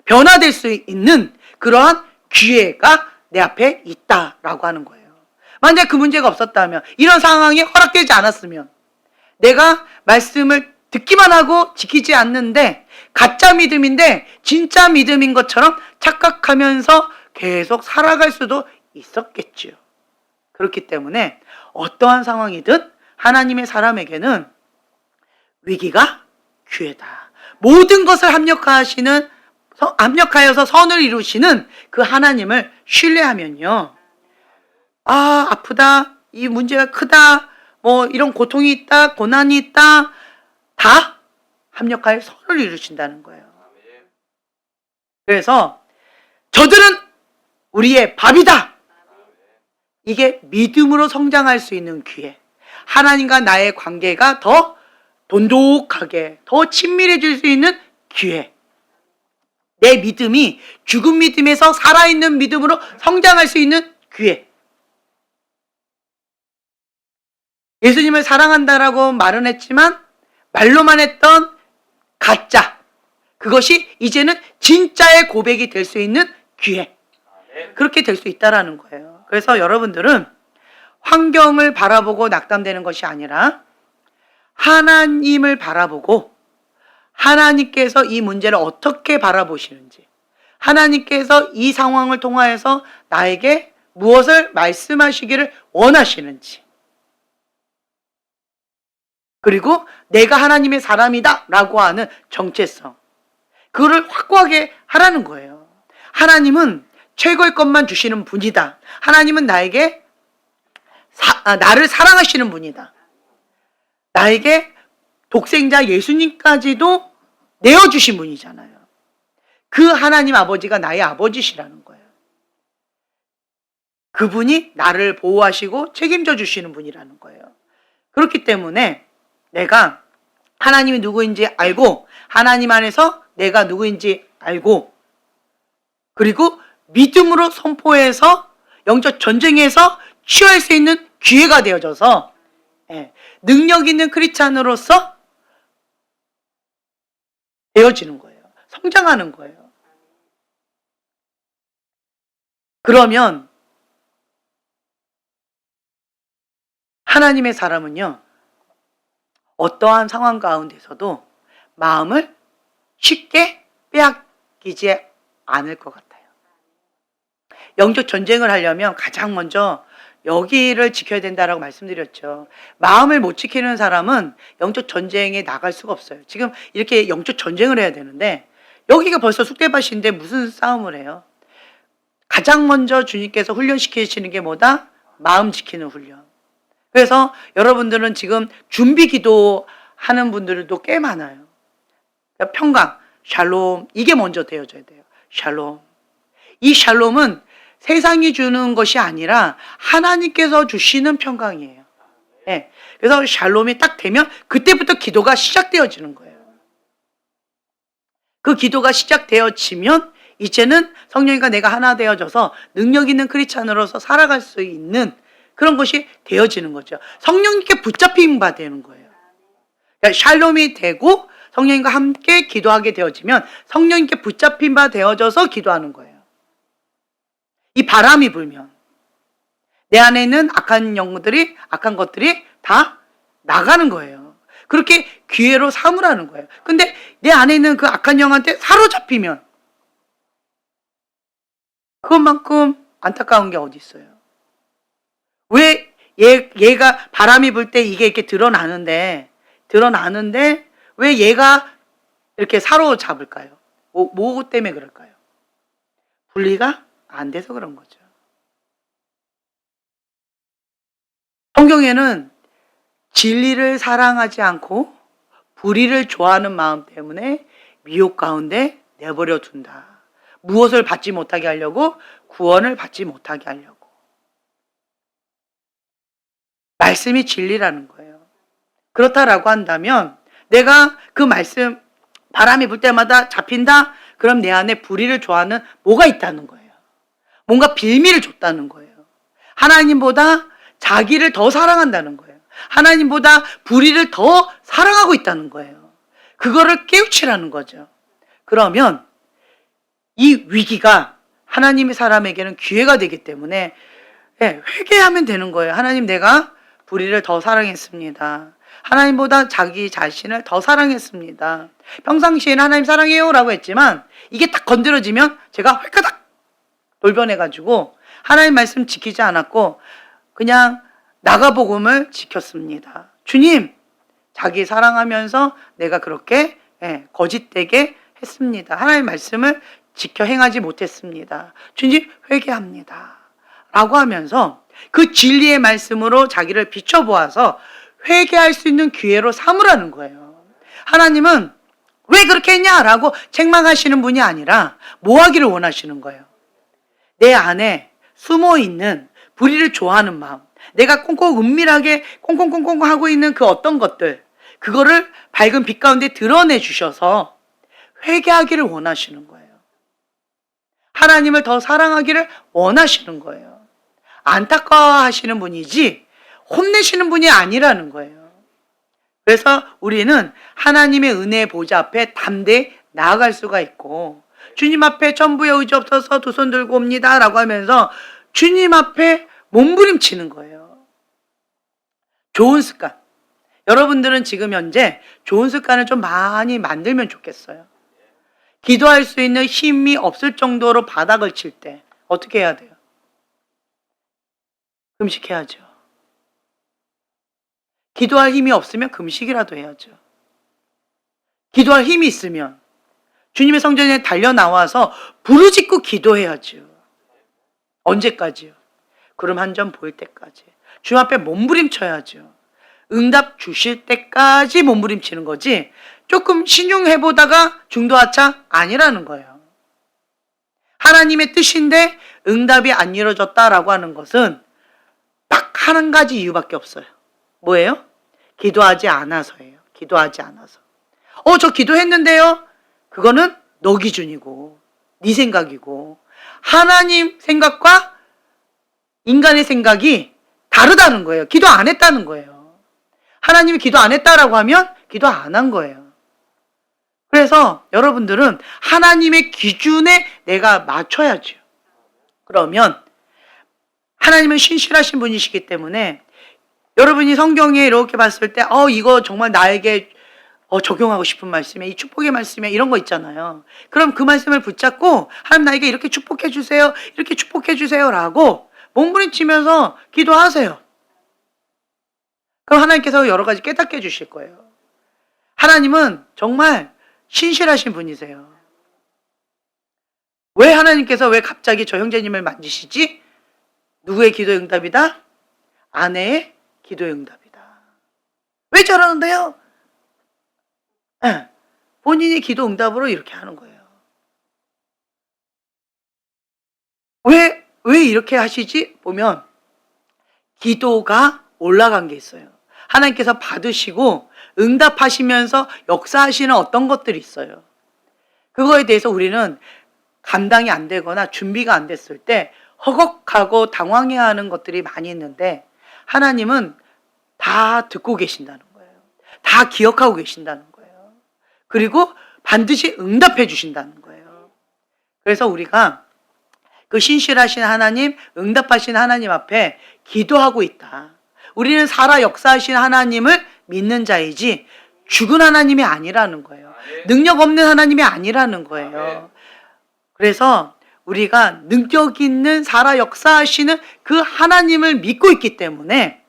변화될 수 있는 그러한 기회가 내 앞에 있다라고 하는 거예요. 만약 그 문제가 없었다면, 이런 상황이 허락되지 않았으면, 내가 말씀을 듣기만 하고 지키지 않는데 가짜 믿음인데 진짜 믿음인 것처럼 착각하면서 계속 살아갈 수도 있었겠죠. 그렇기 때문에 어떠한 상황이든 하나님의 사람에게는 위기가 기회다. 모든 것을 합력하여서 선을 이루시는 그 하나님을 신뢰하면요, 아프다, 이 문제가 크다, 뭐 이런 고통이 있다, 고난이 있다, 다 합력하여 선을 이루신다는 거예요. 그래서 저들은 우리의 밥이다. 이게 믿음으로 성장할 수 있는 기회. 하나님과 나의 관계가 더 돈독하게, 더 친밀해질 수 있는 기회. 내 믿음이 죽은 믿음에서 살아있는 믿음으로 성장할 수 있는 기회. 예수님을 사랑한다라고 말은 했지만 말로만 했던 가짜, 그것이 이제는 진짜의 고백이 될 수 있는 기회. 그렇게 될 수 있다라는 거예요. 그래서 여러분들은 환경을 바라보고 낙담되는 것이 아니라 하나님을 바라보고 하나님께서 이 문제를 어떻게 바라보시는지, 하나님께서 이 상황을 통하여서 나에게 무엇을 말씀하시기를 원하시는지, 그리고 내가 하나님의 사람이다 라고 하는 정체성, 그거를 확고하게 하라는 거예요. 하나님은 최고의 것만 주시는 분이다. 하나님은 나에게 나를 사랑하시는 분이다. 나에게 독생자 예수님까지도 내어주신 분이잖아요. 그 하나님 아버지가 나의 아버지시라는 거예요. 그분이 나를 보호하시고 책임져 주시는 분이라는 거예요. 그렇기 때문에 내가 하나님이 누구인지 알고, 하나님 안에서 내가 누구인지 알고, 그리고 믿음으로 선포해서 영적 전쟁에서 취할 수 있는 기회가 되어져서 능력 있는 크리스찬으로서 되어지는 거예요. 성장하는 거예요. 그러면 하나님의 사람은요, 어떠한 상황 가운데서도 마음을 쉽게 빼앗기지 않을 것 같아요. 영적 전쟁을 하려면 가장 먼저 여기를 지켜야 된다라고 말씀드렸죠. 마음을 못 지키는 사람은 영적 전쟁에 나갈 수가 없어요. 지금 이렇게 영적 전쟁을 해야 되는데 여기가 벌써 쑥대밭인데 무슨 싸움을 해요? 가장 먼저 주님께서 훈련시키시는 게 뭐다? 마음 지키는 훈련. 그래서 여러분들은 지금 준비 기도하는 분들도 꽤 많아요. 평강, 샬롬, 이게 먼저 되어져야 돼요. 샬롬. 이 샬롬은 세상이 주는 것이 아니라 하나님께서 주시는 평강이에요. 네. 그래서 샬롬이 딱 되면 그때부터 기도가 시작되어지는 거예요. 그 기도가 시작되어지면 이제는 성령님과 내가 하나 되어져서 능력 있는 크리스찬으로서 살아갈 수 있는 그런 것이 되어지는 거죠. 성령님께 붙잡힘 받는 거예요. 그러니까 샬롬이 되고 성령님과 함께 기도하게 되어지면 성령님께 붙잡힌 바 되어져서 기도하는 거예요. 이 바람이 불면 내 안에 있는 악한 영들이, 악한 것들이 다 나가는 거예요. 그렇게 기회로 삼으라는 거예요. 근데 내 안에 있는 그 악한 영한테 사로잡히면 그것만큼 안타까운 게 어디 있어요? 왜 얘가 바람이 불 때 이게 이렇게 드러나는데 왜 얘가 이렇게 사로잡을까요? 뭐 때문에 그럴까요? 분리가 안 돼서 그런 거죠. 성경에는 진리를 사랑하지 않고 불의를 좋아하는 마음 때문에 미혹 가운데 내버려 둔다. 무엇을 받지 못하게 하려고? 구원을 받지 못하게 하려고. 말씀이 진리라는 거예요. 그렇다라고 한다면 내가 그 말씀 바람이 불 때마다 잡힌다? 그럼 내 안에 불의를 좋아하는 뭐가 있다는 거예요. 뭔가 빌미를 줬다는 거예요. 하나님보다 자기를 더 사랑한다는 거예요. 하나님보다 불의를 더 사랑하고 있다는 거예요. 그거를 깨우치라는 거죠. 그러면 이 위기가 하나님의 사람에게는 기회가 되기 때문에 회개하면 되는 거예요. 하나님, 내가 불의를 더 사랑했습니다. 하나님보다 자기 자신을 더 사랑했습니다. 평상시에는 하나님 사랑해요 라고 했지만 이게 딱 건드려지면 제가 헐까닥 돌변해가지고 하나님 말씀 지키지 않았고 그냥 나가복음을 지켰습니다. 주님, 자기 사랑하면서 내가 그렇게 거짓되게 했습니다. 하나님 말씀을 지켜 행하지 못했습니다. 주님, 회개합니다. 라고 하면서 그 진리의 말씀으로 자기를 비춰보아서 회개할 수 있는 기회로 삼으라는 거예요. 하나님은 왜 그렇게 했냐라고 책망하시는 분이 아니라 뭐 하기를 원하시는 거예요. 내 안에 숨어있는 불의를 좋아하는 마음, 내가 꽁꽁 은밀하게 꽁꽁꽁꽁 하고 있는 그 어떤 것들, 그거를 밝은 빛 가운데 드러내 주셔서 회개하기를 원하시는 거예요. 하나님을 더 사랑하기를 원하시는 거예요. 안타까워하시는 분이지 혼내시는 분이 아니라는 거예요. 그래서 우리는 하나님의 은혜의 보좌 앞에 담대히 나아갈 수가 있고, 주님 앞에 전부에 의지 없어서 두 손 들고 옵니다 라고 하면서 주님 앞에 몸부림치는 거예요. 좋은 습관. 여러분들은 지금 현재 좋은 습관을 좀 많이 만들면 좋겠어요. 기도할 수 있는 힘이 없을 정도로 바닥을 칠 때 어떻게 해야 돼요? 금식해야죠. 기도할 힘이 없으면 금식이라도 해야죠. 기도할 힘이 있으면 주님의 성전에 달려 나와서 부르짖고 기도해야죠. 언제까지요? 구름 한 점 보일 때까지. 주님 앞에 몸부림쳐야죠. 응답 주실 때까지 몸부림치는 거지, 조금 신용해보다가 중도하차 아니라는 거예요. 하나님의 뜻인데 응답이 안 이루어졌다라고 하는 것은 딱 한 가지 이유밖에 없어요. 뭐예요? 기도하지 않아서예요. 기도하지 않아서. 저 기도했는데요. 그거는 너 기준이고 네 생각이고, 하나님 생각과 인간의 생각이 다르다는 거예요. 기도 안 했다는 거예요. 하나님이 기도 안 했다라고 하면 기도 안 한 거예요. 그래서 여러분들은 하나님의 기준에 내가 맞춰야죠. 그러면 하나님은 신실하신 분이시기 때문에 여러분이 성경에 이렇게 봤을 때 이거 정말 나에게 적용하고 싶은 말씀에, 이 축복의 말씀에 이런 거 있잖아요. 그럼 그 말씀을 붙잡고 하나님 나에게 이렇게 축복해 주세요, 이렇게 축복해 주세요 라고 몸부림치면서 기도하세요. 그럼 하나님께서 여러 가지 깨닫게 해주실 거예요. 하나님은 정말 신실하신 분이세요. 왜 하나님께서 왜 갑자기 저 형제님을 만지시지? 누구의 기도의 응답이다? 아내의 기도의 응답이다. 왜 저러는데요? 본인이 기도 응답으로 이렇게 하는 거예요. 왜 이렇게 하시지? 보면 기도가 올라간 게 있어요. 하나님께서 받으시고 응답하시면서 역사하시는 어떤 것들이 있어요. 그거에 대해서 우리는 감당이 안 되거나 준비가 안 됐을 때 허걱하고 당황해야 하는 것들이 많이 있는데, 하나님은 다 듣고 계신다는 거예요. 다 기억하고 계신다는 거예요. 그리고 반드시 응답해 주신다는 거예요. 그래서 우리가 그 신실하신 하나님, 응답하신 하나님 앞에 기도하고 있다. 우리는 살아 역사하신 하나님을 믿는 자이지 죽은 하나님이 아니라는 거예요. 능력 없는 하나님이 아니라는 거예요. 그래서 우리가 능력 있는 살아 역사하시는 그 하나님을 믿고 있기 때문에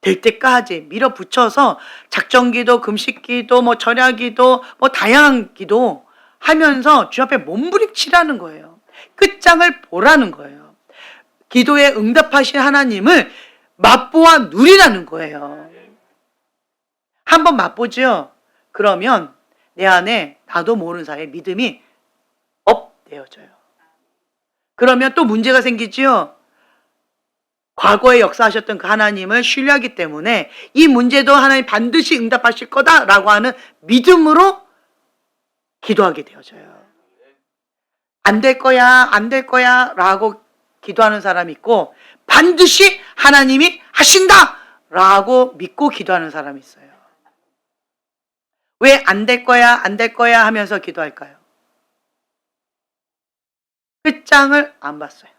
될 때까지 밀어붙여서 작정기도, 금식기도, 절야기도, 다양한 기도 하면서 주 앞에 몸부림치라는 거예요. 끝장을 보라는 거예요. 기도에 응답하신 하나님을 맛보아 누리라는 거예요. 한번 맛보죠? 그러면 내 안에 나도 모르는 사이에 믿음이 업되어져요. 그러면 또 문제가 생기지요? 과거에 역사하셨던 그 하나님을 신뢰하기 때문에 이 문제도 하나님 반드시 응답하실 거다라고 하는 믿음으로 기도하게 되어져요. 안 될 거야, 안 될 거야 라고 기도하는 사람이 있고, 반드시 하나님이 하신다 라고 믿고 기도하는 사람이 있어요. 왜 안 될 거야, 안 될 거야 하면서 기도할까요? 끝장을 안 봤어요.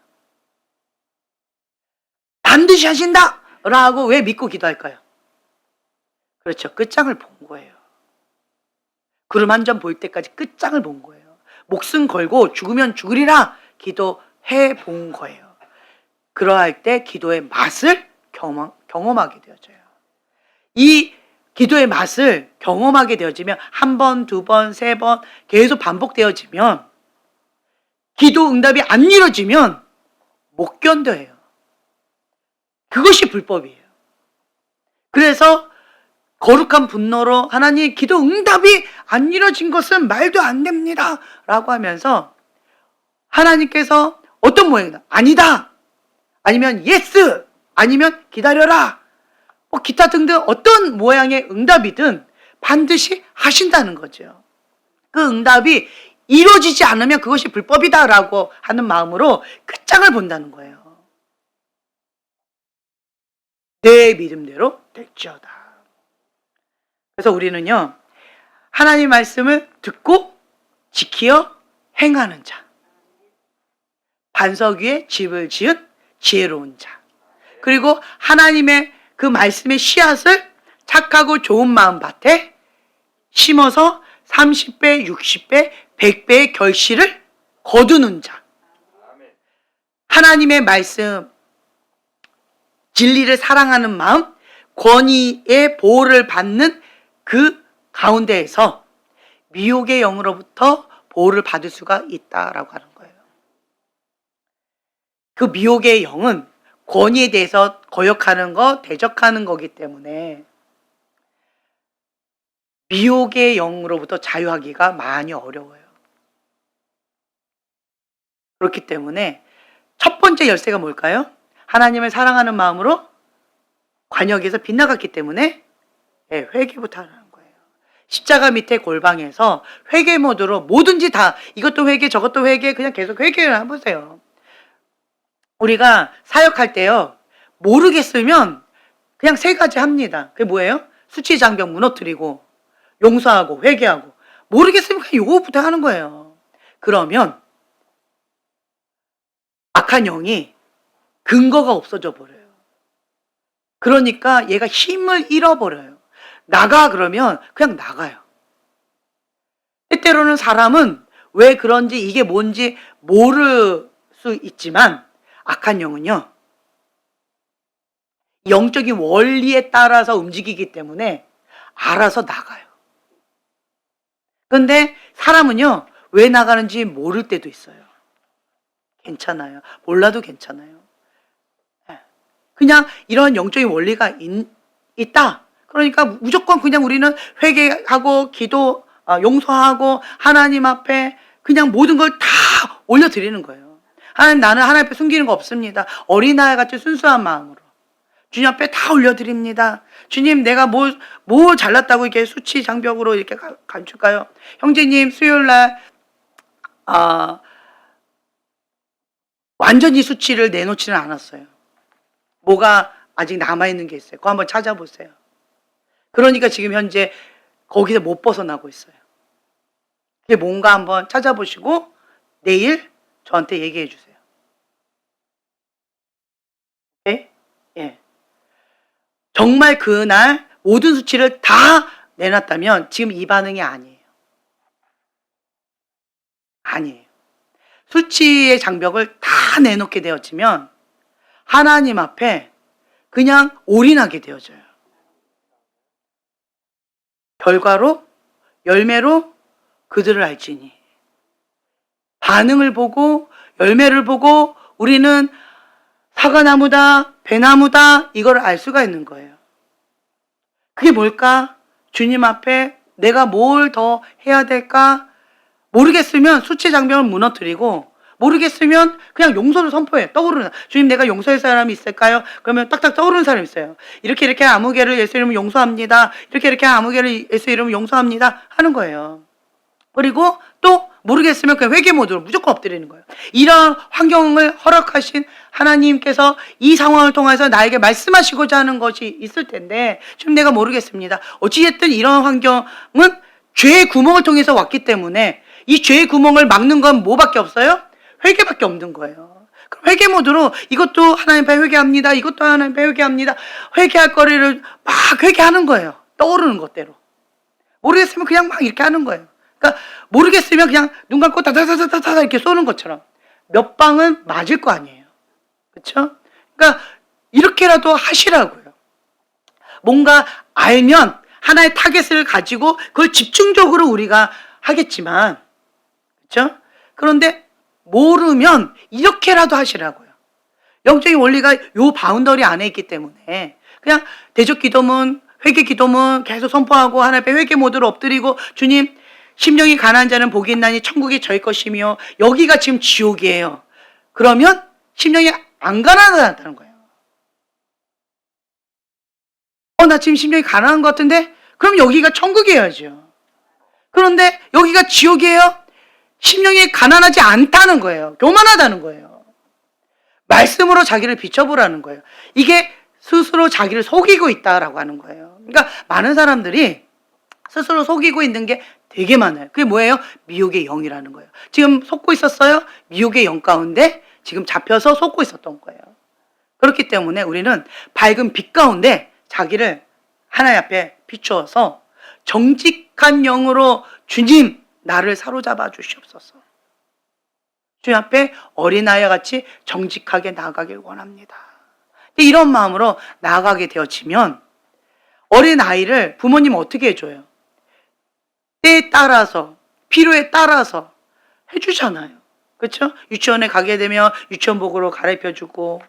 반드시 하신다 라고 왜 믿고 기도할까요? 그렇죠. 끝장을 본 거예요. 구름 한 점 보일 때까지 끝장을 본 거예요. 목숨 걸고 죽으면 죽으리라 기도해 본 거예요. 그러할 때 기도의 맛을 경험하게 되어져요. 이 기도의 맛을 경험하게 되어지면 한 번, 두 번, 세 번 계속 반복되어지면, 기도 응답이 안 이루어지면 못 견뎌해요. 그것이 불법이에요. 그래서 거룩한 분노로 하나님 기도 응답이 안 이루어진 것은 말도 안 됩니다 라고 하면서 하나님께서 어떤 모양이다, 아니다, 아니면 예스, 아니면 기다려라, 기타 등등 어떤 모양의 응답이든 반드시 하신다는 거죠. 그 응답이 이루어지지 않으면 그것이 불법이다라고 하는 마음으로 끝장을 본다는 거예요. 내 믿음대로 될지어다. 그래서 우리는요, 하나님 말씀을 듣고 지키어 행하는 자, 반석 위에 집을 지은 지혜로운 자, 그리고 하나님의 그 말씀의 씨앗을 착하고 좋은 마음 밭에 심어서 30배, 60배, 100배의 결실을 거두는 자, 하나님의 말씀, 진리를 사랑하는 마음, 권위의 보호를 받는 그 가운데에서 미혹의 영으로부터 보호를 받을 수가 있다라고 하는 거예요. 그 미혹의 영은 권위에 대해서 거역하는 거, 대적하는 거기 때문에 미혹의 영으로부터 자유하기가 많이 어려워요. 그렇기 때문에 첫 번째 열쇠가 뭘까요? 하나님을 사랑하는 마음으로 관역에서 빗나갔기 때문에 회개부터 하는 거예요. 십자가 밑에 골방에서 회개 모드로 뭐든지 다 이것도 회개 저것도 회개 그냥 계속 회개를 해보세요. 우리가 사역할 때요, 모르겠으면 그냥 세 가지 합니다. 그게 뭐예요? 수치 장벽 무너뜨리고 용서하고 회개하고, 모르겠으면 그냥 요거부터 하는 거예요. 그러면 악한 영이 근거가 없어져 버려요. 그러니까 얘가 힘을 잃어버려요. 나가 그러면 그냥 나가요. 때때로는 사람은 왜 그런지 이게 뭔지 모를 수 있지만 악한 영은요, 영적인 원리에 따라서 움직이기 때문에 알아서 나가요. 그런데 사람은요, 왜 나가는지 모를 때도 있어요. 괜찮아요. 몰라도 괜찮아요. 그냥 이런 영적인 원리가 있다. 그러니까 무조건 그냥 우리는 회개하고 기도, 용서하고 하나님 앞에 그냥 모든 걸 다 올려드리는 거예요. 하나님, 나는 하나님 앞에 숨기는 거 없습니다. 어린아이 같이 순수한 마음으로 주님 앞에 다 올려드립니다. 주님, 내가 뭐 잘났다고 이렇게 수치 장벽으로 이렇게 감출까요? 형제님, 수요일날 완전히 수치를 내놓지는 않았어요. 뭐가 아직 남아있는 게 있어요. 그거 한번 찾아보세요. 그러니까 지금 현재 거기서 못 벗어나고 있어요. 그게 뭔가 한번 찾아보시고 내일 저한테 얘기해 주세요. 오케이? 예. 정말 그날 모든 수치를 다 내놨다면 지금 이 반응이 아니에요. 아니에요. 수치의 장벽을 다 내놓게 되어지면 하나님 앞에 그냥 올인하게 되어져요. 결과로, 열매로 그들을 알지니. 반응을 보고 열매를 보고 우리는 사과나무다, 배나무다, 이걸 알 수가 있는 거예요. 그게 뭘까? 주님 앞에 내가 뭘 더 해야 될까? 모르겠으면 수치 장벽을 무너뜨리고, 모르겠으면 그냥 용서를 선포해. 떠오르는, 주님, 내가 용서할 사람이 있을까요? 그러면 딱딱 떠오르는 사람이 있어요. 이렇게 아무개를 예수 이름으로 용서합니다. 이렇게 아무개를 예수 이름으로 용서합니다 하는 거예요. 그리고 또 모르겠으면 그냥 회개 모드로 무조건 엎드리는 거예요. 이런 환경을 허락하신 하나님께서 이 상황을 통해서 나에게 말씀하시고자 하는 것이 있을 텐데, 지금 내가 모르겠습니다. 어찌됐든 이런 환경은 죄의 구멍을 통해서 왔기 때문에 이 죄의 구멍을 막는 건 뭐밖에 없어요? 회개밖에 없는 거예요. 그럼 회개 모드로 이것도 하나님 앞에 회개합니다. 이것도 하나님 앞에 회개합니다. 회개할 거리를 막 회개하는 거예요. 떠오르는 것대로. 모르겠으면 그냥 막 이렇게 하는 거예요. 그러니까 모르겠으면 그냥 눈 감고 다다다다다 이렇게 쏘는 것처럼 몇 방은 맞을 거 아니에요. 그렇죠? 그러니까 이렇게라도 하시라고요. 뭔가 알면 하나의 타겟을 가지고 그걸 집중적으로 우리가 하겠지만, 그렇죠? 그런데 모르면 이렇게라도 하시라고요. 영적인 원리가 요 바운더리 안에 있기 때문에 그냥 대적 기도문, 회개 기도문 계속 선포하고 하나님 앞에 회개 모드로 엎드리고, 주님, 심령이 가난한 자는 복이 있나니 천국이 저희 것이며 여기가 지금 지옥이에요. 그러면 심령이 안 가난하다는 거예요. 나 지금 심령이 가난한 것 같은데? 그럼 여기가 천국이어야죠. 그런데 여기가 지옥이에요? 심령이 가난하지 않다는 거예요. 교만하다는 거예요. 말씀으로 자기를 비춰보라는 거예요. 이게 스스로 자기를 속이고 있다라고 하는 거예요. 그러니까 많은 사람들이 스스로 속이고 있는 게 되게 많아요. 그게 뭐예요? 미혹의 영이라는 거예요. 지금 속고 있었어요? 미혹의 영 가운데 지금 잡혀서 속고 있었던 거예요. 그렇기 때문에 우리는 밝은 빛 가운데 자기를 하나님 앞에 비추어서 정직한 영으로 주님 나를 사로잡아 주시옵소서. 주님 앞에 어린아이와 같이 정직하게 나아가길 원합니다. 이런 마음으로 나아가게 되어지면 어린아이를 부모님 어떻게 해줘요? 때에 따라서 필요에 따라서 해주잖아요. 그렇죠? 유치원에 가게 되면 유치원복으로 갈아입혀주고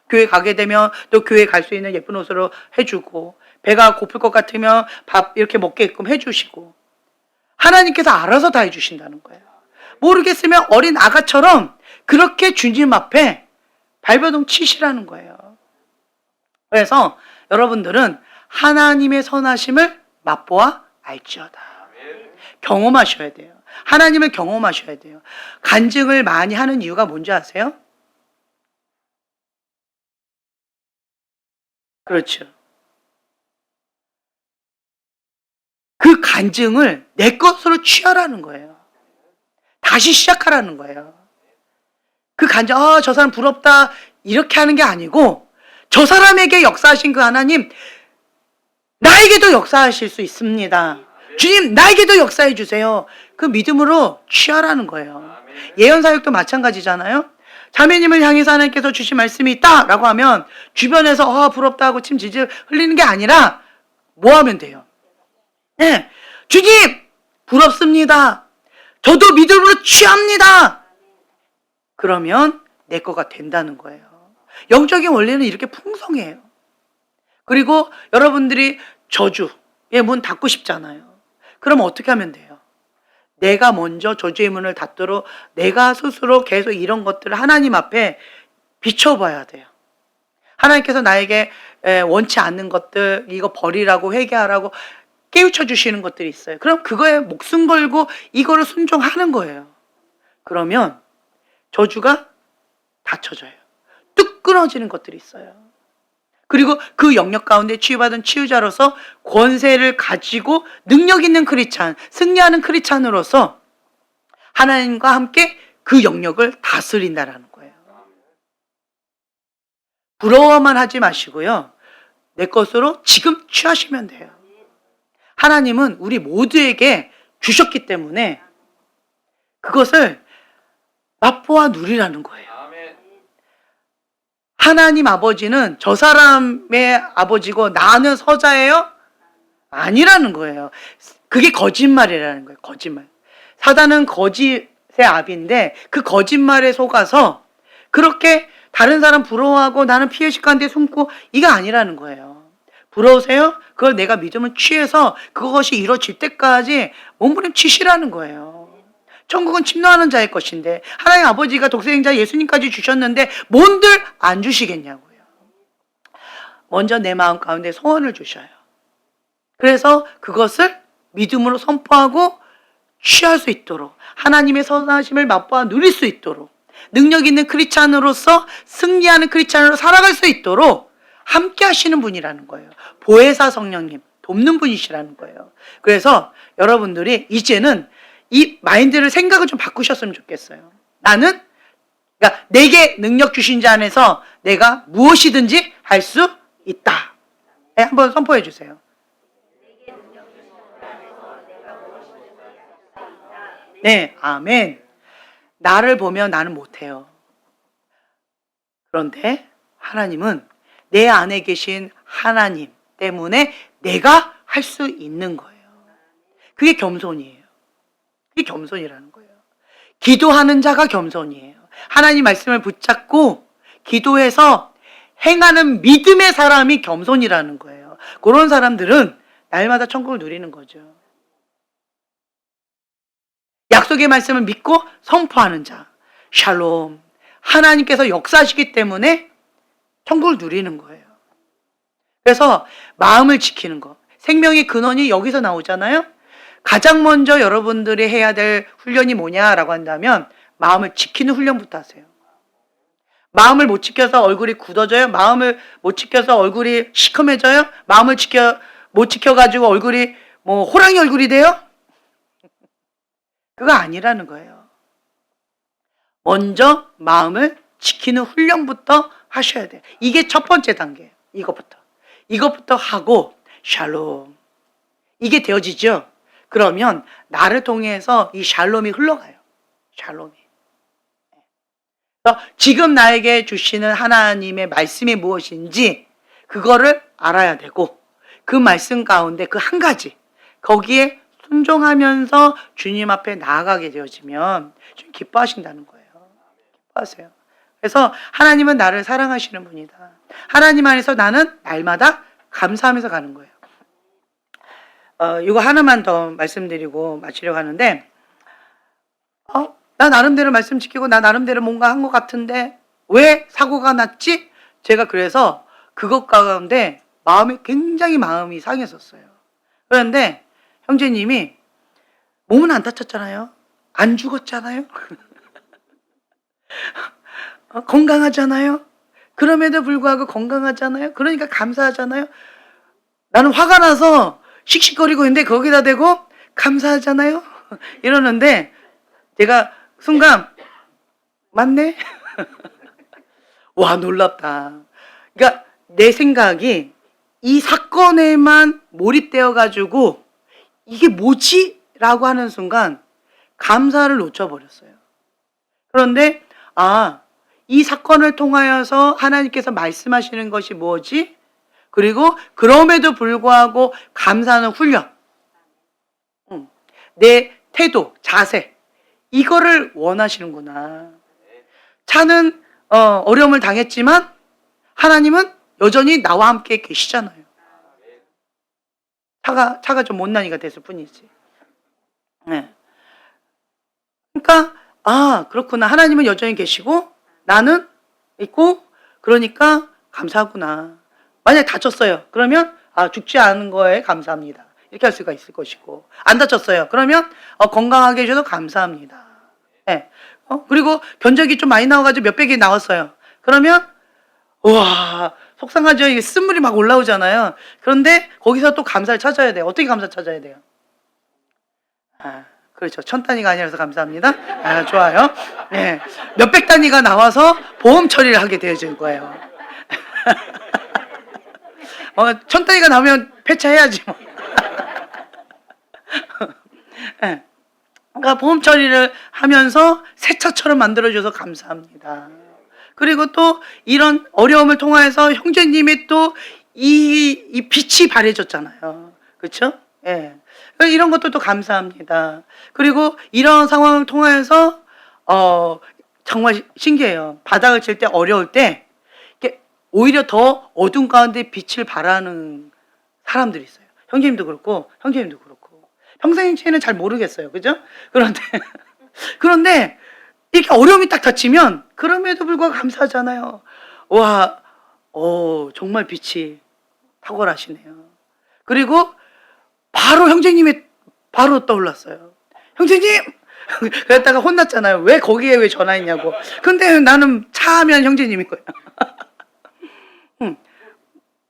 교회 가게 되면 또 교회 갈 수 있는 예쁜 옷으로 해주고 배가 고플 것 같으면 밥 이렇게 먹게끔 해주시고 하나님께서 알아서 다 해주신다는 거예요. 모르겠으면 어린 아가처럼 그렇게 주님 앞에 발버둥 치시라는 거예요. 그래서 여러분들은 하나님의 선하심을 맛보아 알지어다. 경험하셔야 돼요. 하나님을 경험하셔야 돼요. 간증을 많이 하는 이유가 뭔지 아세요? 그렇죠. 그 간증을 내 것으로 취하라는 거예요. 다시 시작하라는 거예요. 그 간증, 저 사람 부럽다 이렇게 하는 게 아니고 저 사람에게 역사하신 그 하나님 나에게도 역사하실 수 있습니다. 주님 나에게도 역사해 주세요. 그 믿음으로 취하라는 거예요. 예언사역도 마찬가지잖아요. 자매님을 향해서 하나님께서 주신 말씀이 있다라고 하면 주변에서 부럽다 하고 침 질질 흘리는 게 아니라 뭐 하면 돼요? 네, 주님 부럽습니다. 저도 믿음으로 취합니다. 그러면 내 거가 된다는 거예요. 영적인 원리는 이렇게 풍성해요. 그리고 여러분들이 저주의 문 닫고 싶잖아요. 그럼 어떻게 하면 돼요? 내가 먼저 저주의 문을 닫도록 내가 스스로 계속 이런 것들을 하나님 앞에 비춰봐야 돼요. 하나님께서 나에게 원치 않는 것들 이거 버리라고 회개하라고 깨우쳐 주시는 것들이 있어요. 그럼 그거에 목숨 걸고 이거를 순종하는 거예요. 그러면 저주가 닫혀져요. 뚝 끊어지는 것들이 있어요. 그리고 그 영역 가운데 치유받은 치유자로서 권세를 가지고 능력 있는 크리스찬, 승리하는 크리스찬으로서 하나님과 함께 그 영역을 다스린다라는 거예요. 부러워만 하지 마시고요. 내 것으로 지금 취하시면 돼요. 하나님은 우리 모두에게 주셨기 때문에 그것을 맛보아 누리라는 거예요. 하나님 아버지는 저 사람의 아버지고 나는 서자예요? 아니라는 거예요. 그게 거짓말이라는 거예요. 거짓말. 사단은 거짓의 압인데 그 거짓말에 속아서 그렇게 다른 사람 부러워하고 나는 피해식 가운데 숨고 이게 아니라는 거예요. 부러우세요? 그걸 내가 믿으면 취해서 그것이 이루어질 때까지 몸부림치시라는 거예요. 천국은 침노하는 자의 것인데 하나님 아버지가 독생자 예수님까지 주셨는데 뭔들 안 주시겠냐고요. 먼저 내 마음 가운데 소원을 주셔요. 그래서 그것을 믿음으로 선포하고 취할 수 있도록 하나님의 선하심을 맛보아 누릴 수 있도록 능력 있는 크리스찬으로서 승리하는 크리스찬으로 살아갈 수 있도록 함께 하시는 분이라는 거예요. 보혜사 성령님 돕는 분이시라는 거예요. 그래서 여러분들이 이제는 이 마인드를 생각을 좀 바꾸셨으면 좋겠어요. 나는 그러니까 내게 능력 주신 자 안에서 내가 무엇이든지 할 수 있다. 네, 한번 선포해 주세요. 네, 아멘. 나를 보면 나는 못해요. 그런데 하나님은 내 안에 계신 하나님 때문에 내가 할 수 있는 거예요. 그게 겸손이에요. 그게 겸손이라는 거예요. 기도하는 자가 겸손이에요. 하나님 말씀을 붙잡고 기도해서 행하는 믿음의 사람이 겸손이라는 거예요. 그런 사람들은 날마다 천국을 누리는 거죠. 약속의 말씀을 믿고 선포하는 자, 샬롬. 하나님께서 역사하시기 때문에 천국을 누리는 거예요. 그래서 마음을 지키는 거. 생명의 근원이 여기서 나오잖아요. 가장 먼저 여러분들이 해야 될 훈련이 뭐냐라고 한다면 마음을 지키는 훈련부터 하세요. 마음을 못 지켜서 얼굴이 굳어져요? 마음을 못 지켜서 얼굴이 시커매져요? 마음을 못 지켜가지고 얼굴이 뭐 호랑이 얼굴이 돼요? 그거 아니라는 거예요. 먼저 마음을 지키는 훈련부터 하셔야 돼요. 이게 첫 번째 단계예요. 이것부터 하고 샬롬. 이게 되어지죠? 그러면 나를 통해서 이 샬롬이 흘러가요. 샬롬이. 그래서 지금 나에게 주시는 하나님의 말씀이 무엇인지 그거를 알아야 되고 그 말씀 가운데 그 한 가지 거기에 순종하면서 주님 앞에 나아가게 되어지면 좀 기뻐하신다는 거예요. 기뻐하세요. 그래서 하나님은 나를 사랑하시는 분이다. 하나님 안에서 나는 날마다 감사하면서 가는 거예요. 이거 하나만 더 말씀드리고 마치려고 하는데 나 나름대로 말씀 지키고 나 나름대로 뭔가 한 것 같은데 왜 사고가 났지? 제가 그래서 그것 가운데 굉장히 마음이 상했었어요. 그런데 형제님이 몸은 안 다쳤잖아요. 안 죽었잖아요. 건강하잖아요. 그럼에도 불구하고 건강하잖아요. 그러니까 감사하잖아요. 나는 화가 나서 씩씩거리고 있는데 거기다 대고 감사하잖아요. 이러는데 제가 순간 맞네? 와 놀랍다. 그러니까 내 생각이 이 사건에만 몰입되어 가지고 이게 뭐지? 라고 하는 순간 감사를 놓쳐버렸어요. 그런데 이 사건을 통하여서 하나님께서 말씀하시는 것이 뭐지? 그리고 그럼에도 불구하고 감사하는 훈련, 내 태도, 자세 이거를 원하시는구나. 차는 어려움을 당했지만 하나님은 여전히 나와 함께 계시잖아요. 차가 좀 못난이가 됐을 뿐이지. 네. 그러니까 그렇구나. 하나님은 여전히 계시고 나는 있고 그러니까 감사하구나. 만약에 다쳤어요. 그러면 죽지 않은 거에 감사합니다. 이렇게 할 수가 있을 것이고 안 다쳤어요. 그러면 건강하게 해주셔서 감사합니다. 네. 그리고 견적이 좀 많이 나와가지고 몇백이 나왔어요. 그러면 우와 속상하죠. 이게 쓴물이 막 올라오잖아요. 그런데 거기서 또 감사를 찾아야 돼요. 어떻게 감사 찾아야 돼요? 그렇죠. 1000단위가 아니라서 감사합니다. 좋아요. 네. 몇백 단위가 나와서 보험 처리를 하게 되어진 거예요. 1000단위가 나오면 폐차해야지 뭐. 네. 그러니까 보험 처리를 하면서 새 차처럼 만들어줘서 감사합니다. 그리고 또 이런 어려움을 통해서 형제님이 또 이 빛이 바래졌잖아요. 그렇죠? 예. 이런 것도 또 감사합니다. 그리고 이런 상황을 통해서 정말 신기해요. 바닥을 칠 때 어려울 때 이렇게 오히려 더 어둠 가운데 빛을 발하는 사람들이 있어요. 형제님도 그렇고 형제님도 그렇고 평상시에는 잘 모르겠어요. 그죠? 그런데 이렇게 어려움이 딱 닥치면 그럼에도 불구하고 감사하잖아요. 와, 정말 빛이 탁월하시네요. 그리고 바로 형제님이 바로 떠올랐어요. 형제님! 그랬다가 혼났잖아요. 왜 거기에 왜 전화했냐고. 근데 나는 차 하면 형제님인 거야.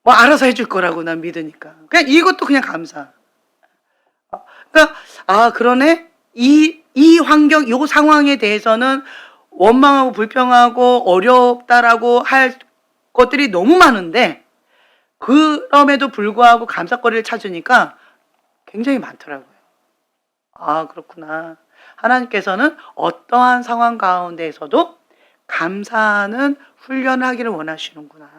뭐 알아서 해줄 거라고 난 믿으니까. 그냥 이것도 그냥 감사. 그러니까 그러네. 이 환경, 이 상황에 대해서는 원망하고 불평하고 어렵다라고 할 것들이 너무 많은데 그럼에도 불구하고 감사거리를 찾으니까 굉장히 많더라고요. 그렇구나. 하나님께서는 어떠한 상황 가운데에서도 감사하는 훈련을 하기를 원하시는구나.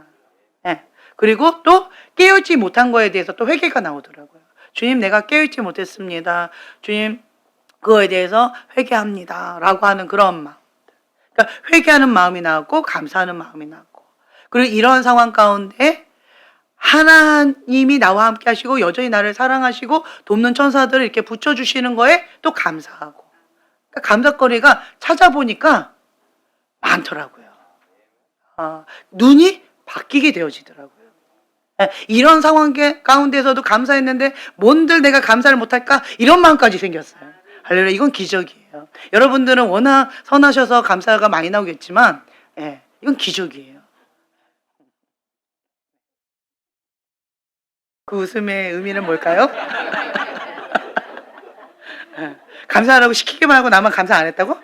네. 그리고 또 깨어있지 못한 거에 대해서 또 회개가 나오더라고요. 주님 내가 깨어있지 못했습니다. 주님 그거에 대해서 회개합니다. 라고 하는 그런 마음. 그러니까 회개하는 마음이 나왔고 감사하는 마음이 나왔고 그리고 이런 상황 가운데 하나님이 나와 함께 하시고 여전히 나를 사랑하시고 돕는 천사들을 이렇게 붙여주시는 거에 또 감사하고 그러니까 감사거리가 찾아보니까 많더라고요. 눈이 바뀌게 되어지더라고요. 이런 상황 가운데서도 감사했는데 뭔들 내가 감사를 못할까? 이런 마음까지 생겼어요. 할렐루야, 이건 기적이에요. 여러분들은 워낙 선하셔서 감사가 많이 나오겠지만 이건 기적이에요. 그 웃음의 의미는 뭘까요? 감사하라고 시키기만 하고 나만 감사 안 했다고?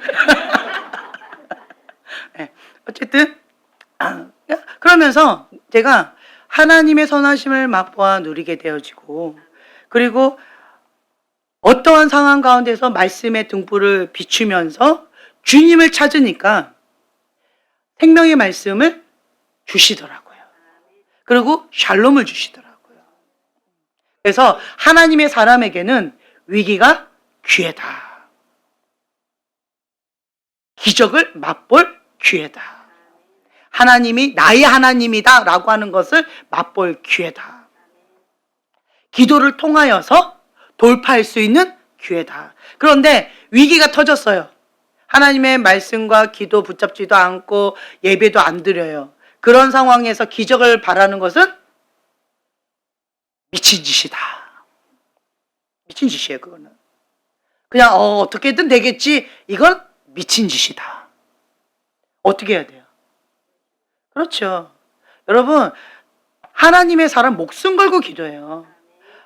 어쨌든 그러면서 제가 하나님의 선하심을 맛보아 누리게 되어지고, 그리고 어떠한 상황 가운데서 말씀의 등불을 비추면서 주님을 찾으니까 생명의 말씀을 주시더라고요. 그리고 샬롬을 주시더라고요. 그래서 하나님의 사람에게는 위기가 기회다. 기적을 맛볼 기회다. 하나님이 나의 하나님이다 라고 하는 것을 맛볼 기회다. 기도를 통하여서 돌파할 수 있는 기회다. 그런데 위기가 터졌어요. 하나님의 말씀과 기도 붙잡지도 않고 예배도 안 드려요. 그런 상황에서 기적을 바라는 것은 미친 짓이다. 미친 짓이에요, 그거는. 그냥 어떻게든 되겠지. 이건 미친 짓이다. 어떻게 해야 돼요? 그렇죠. 여러분, 하나님의 사람 목숨 걸고 기도해요.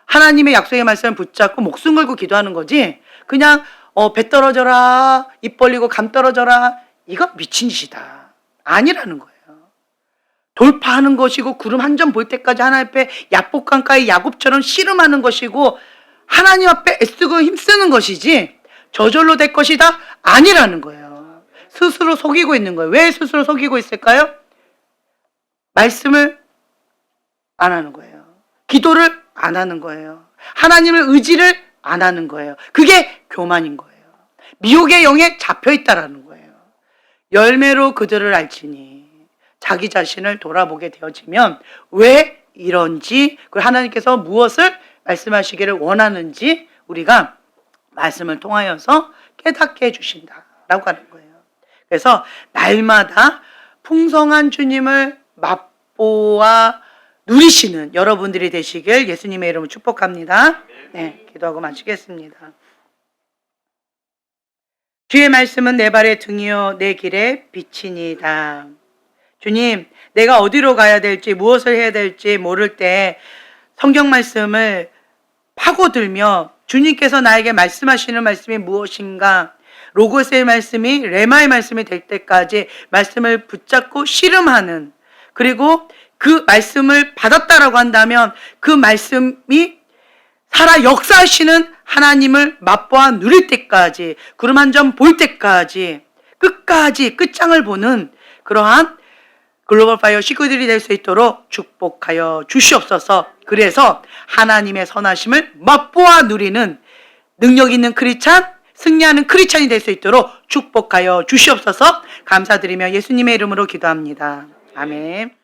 하나님의 약속의 말씀을 붙잡고 목숨 걸고 기도하는 거지, 그냥 배 떨어져라, 입 벌리고 감 떨어져라, 이건 미친 짓이다. 아니라는 거예요. 돌파하는 것이고 구름 한 점 볼 때까지 하나님 앞에 야복강가의 야곱처럼 씨름하는 것이고 하나님 앞에 애쓰고 힘쓰는 것이지 저절로 될 것이다? 아니라는 거예요. 스스로 속이고 있는 거예요. 왜 스스로 속이고 있을까요? 말씀을 안 하는 거예요. 기도를 안 하는 거예요. 하나님을 의지를 안 하는 거예요. 그게 교만인 거예요. 미혹의 영에 잡혀 있다라는 거예요. 열매로 그들을 알지니. 자기 자신을 돌아보게 되어지면 왜 이런지, 그리고 하나님께서 무엇을 말씀하시기를 원하는지 우리가 말씀을 통하여서 깨닫게 해주신다라고 하는 거예요. 그래서 날마다 풍성한 주님을 맛보아 누리시는 여러분들이 되시길 예수님의 이름으로 축복합니다. 네, 기도하고 마치겠습니다. 주의 말씀은 내 발의 등이요 내 길의 빛이니이다. 주님, 내가 어디로 가야 될지 무엇을 해야 될지 모를 때 성경 말씀을 파고들며 주님께서 나에게 말씀하시는 말씀이 무엇인가, 로고스의 말씀이 레마의 말씀이 될 때까지 말씀을 붙잡고 씨름하는, 그리고 그 말씀을 받았다라고 한다면 그 말씀이 살아 역사하시는 하나님을 맛보아 누릴 때까지, 구름 한 점 볼 때까지 끝까지 끝장을 보는 그러한 글로벌 파이어 식구들이 될 수 있도록 축복하여 주시옵소서. 그래서 하나님의 선하심을 맛보아 누리는 능력 있는 크리스찬, 승리하는 크리스찬이 될 수 있도록 축복하여 주시옵소서. 감사드리며 예수님의 이름으로 기도합니다. 아멘.